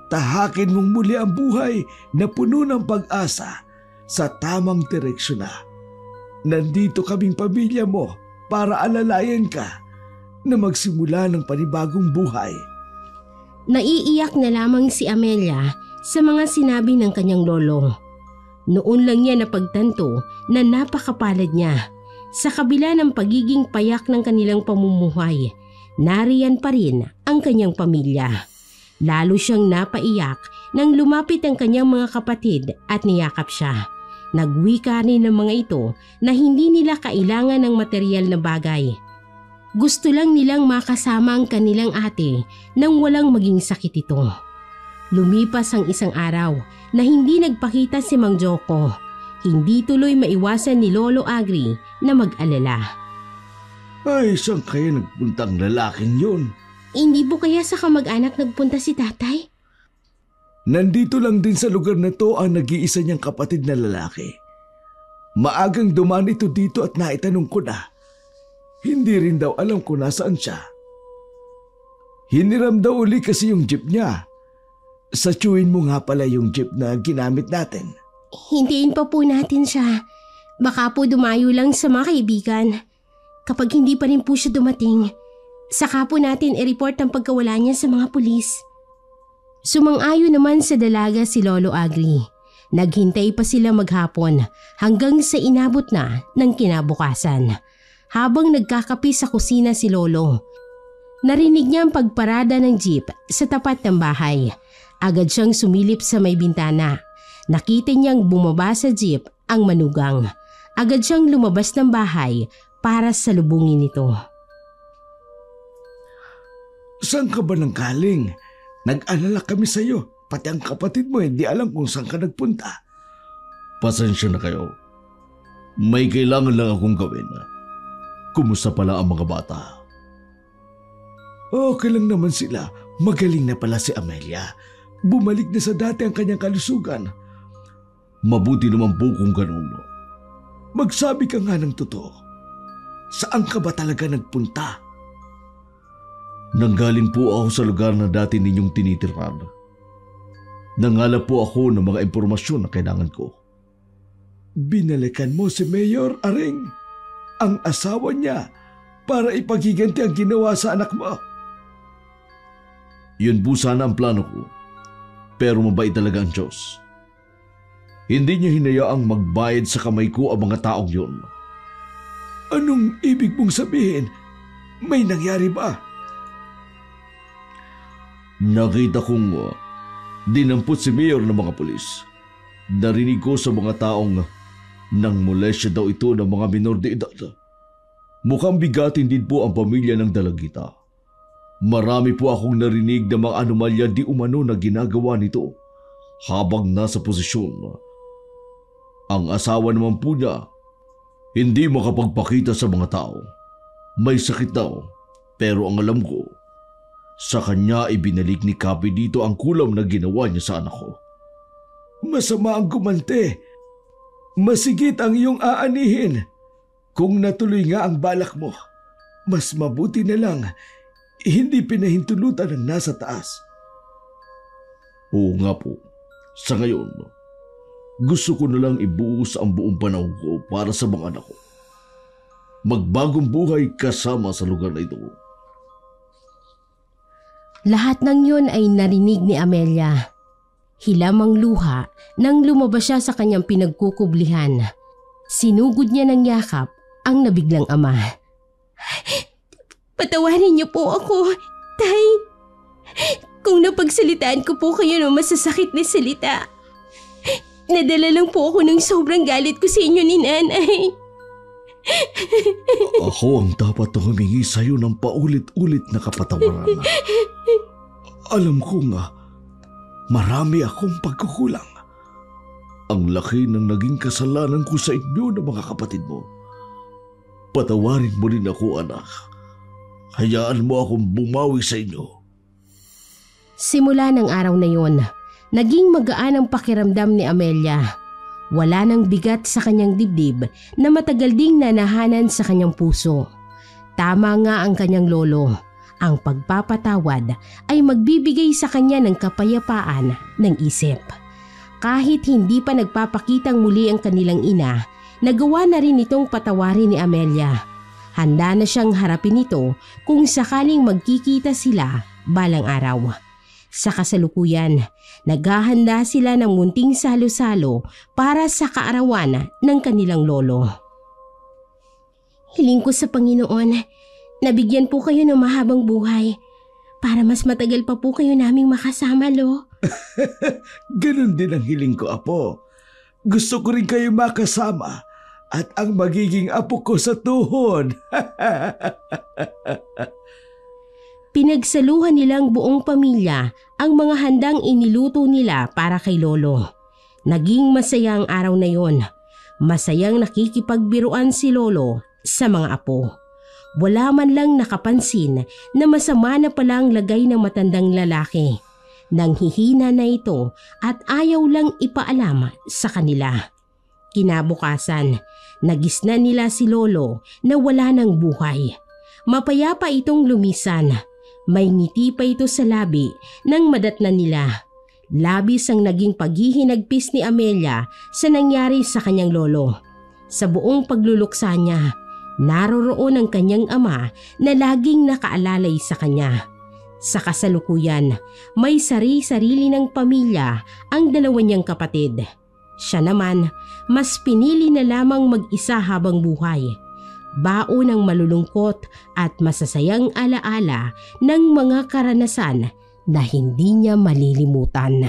Tahakin mong muli ang buhay na puno ng pag-asa sa tamang direksyon na. Nandito kaming pamilya mo para alalayan ka na magsimula ng panibagong buhay. Naiiyak na lamang si Amelia sa mga sinabi ng kanyang lolo. Noon lang niya napagtanto na napakapalad niya. Sa kabila ng pagiging payak ng kanilang pamumuhay, nariyan pa rin ang kanyang pamilya. Lalo siyang napaiyak nang lumapit ang kanyang mga kapatid at niyakap siya. Nagwika rin ng mga ito na hindi nila kailangan ng materyal na bagay. Gusto lang nilang makasama ang kanilang ate nang walang maging sakit ito. Lumipas ang isang araw na hindi nagpakita si Mang Joko. Hindi tuloy maiwasan ni Lolo Agri na mag-alala. Ay, saan kaya nagpunta ang lalaking yun? Hindi po kaya sa kamag-anak nagpunta si tatay? Nandito lang din sa lugar na to ang nag-iisa niyang kapatid na lalaki. Maagang dumaan ito dito at naitanong ko na. Hindi rin daw alam kung nasaan siya. Hiniram daw uli kasi yung jeep niya. Satyuin mo nga pala yung jeep na ginamit natin. Hintayin pa po natin siya. Baka po dumayo lang sa mga kaibigan. Kapag hindi pa rin po siya dumating, saka po natin i-report ang pagkawala niya sa mga pulis. Sumang-ayon naman sa dalaga si Lolo Agri. Naghintay pa sila maghapon hanggang sa inabot na ng kinabukasan. Habang nagkakape sa kusina si Lolo, narinig niya ang pagparada ng jeep sa tapat ng bahay. Agad siyang sumilip sa may bintana. Nakita niyang bumaba sa jeep ang manugang. Agad siyang lumabas ng bahay para salubungin ito. Saan ka ba nanggaling? Nag-alala kami sa iyo. Pati ang kapatid mo hindi alam kung saan ka nagpunta. Pasensya na kayo. May kailangan lang akong gawin. Kumusta pala ang mga bata? Okay lang naman sila. Magaling na pala si Amelia. Bumalik na sa dati ang kanyang kalusugan. Mabuti naman po kung ganun. Magsabi ka nga ng totoo. Saan ka ba talaga nagpunta? Nanggaling po ako sa lugar na dati ninyong tinitirhan. Nangalap po ako ng mga impormasyon na kailangan ko. Binalikan mo si Mayor Aring, ang asawa niya, para ipaghiganti ang ginawa sa anak mo. Yun po sana ang plano ko. Pero mabait talaga ang Diyos. Hindi niya hinayaang magbayad sa kamay ko ang mga taong yun. Anong ibig mong sabihin? May nangyari ba? Nakita kong dinampot si Mayor ng mga pulis. Narinig ko sa mga taong nang molestya daw ito ng mga minor de edad. Mukhang bigatin din po ang pamilya ng dalagita. Marami po akong narinig na mga anomalya di umano na ginagawa nito habang nasa posisyon. Ang asawa naman po niya, hindi makapagpakita sa mga tao. May sakit daw, pero ang alam ko, sa kanya ibinalik ni Kapi dito ang kulam na ginawa niya sa anak ko. Masama ang gumante. Masigit ang iyong aanihin. Kung natuloy nga ang balak mo, mas mabuti na lang hindi pinahintulutan ng nasa taas. Oo nga po. Sa ngayon, gusto ko na lang ibuhos ang buong panahon ko para sa mga anak ko. Magbagong buhay kasama sa lugar na ito. Lahat ng yun ay narinig ni Amelia. Hilamang luha nang lumabas siya sa kanyang pinagkukublihan. Sinugod niya ng yakap ang nabiglang ama. Patawarin niyo po ako, Tay. Kung napagsalitaan ko po kayo ng masasakit na salita, nadala lang po ako ng sobrang galit ko sa inyo ni Nanay. Ako ang dapat na humingi sa iyo ng paulit-ulit na kapatawaran. Alam ko nga, marami akong pagkukulang. Ang laki ng naging kasalanan ko sa inyo ng mga kapatid mo. Patawarin mo rin ako, anak. Hayaan mo akong bumawi sa inyo. Simula ng araw na yon, naging magaan ang pakiramdam ni Amelia. Wala nang bigat sa kanyang dibdib na matagal ding nanahanan sa kanyang puso. Tama nga ang kanyang lolo. Ang pagpapatawad ay magbibigay sa kanya ng kapayapaan ng isip. Kahit hindi pa nagpapakitang muli ang kanilang ina, nagawa na rin itong patawarin ni Amelia. Handa na siyang harapin ito kung sakaling magkikita sila balang araw. Sa kasalukuyan, naghahanda sila ng munting salo-salo para sa kaarawan ng kanilang lolo. Hiling ko sa Panginoon, nabigyan po kayo ng mahabang buhay para mas matagal pa po kayo naming makasama, Lo. Ganun din ang hiling ko, Apo. Gusto ko rin kayo makasama at ang magiging apo ko sa tuhod. Pinagsaluhan nilang buong pamilya ang mga handang iniluto nila para kay Lolo. Naging masaya ang araw na yon. Masayang nakikipagbiruan si Lolo sa mga apo. Wala man lang nakapansin na masama na palang lagay ng matandang lalaki. Nanghihina na ito at ayaw lang ipaalam sa kanila. Kinabukasan, nagisna nila si Lolo na wala ng buhay. Mapayapa itong lumisan. May ngiti pa ito sa labi nang madatnan nila. Labis ang naging paghihinagpis ni Amelia sa nangyari sa kanyang lolo. Sa buong pagluluksa niya, naroroon ang kanyang ama na laging nakaalalay sa kanya. Sa kasalukuyan, may sari-sarili ng pamilya ang dalawa niyang kapatid. Siya naman, mas pinili na lamang mag-isa habang buhay. Baon ng malulungkot at masasayang alaala ng mga karanasan na hindi niya malilimutan.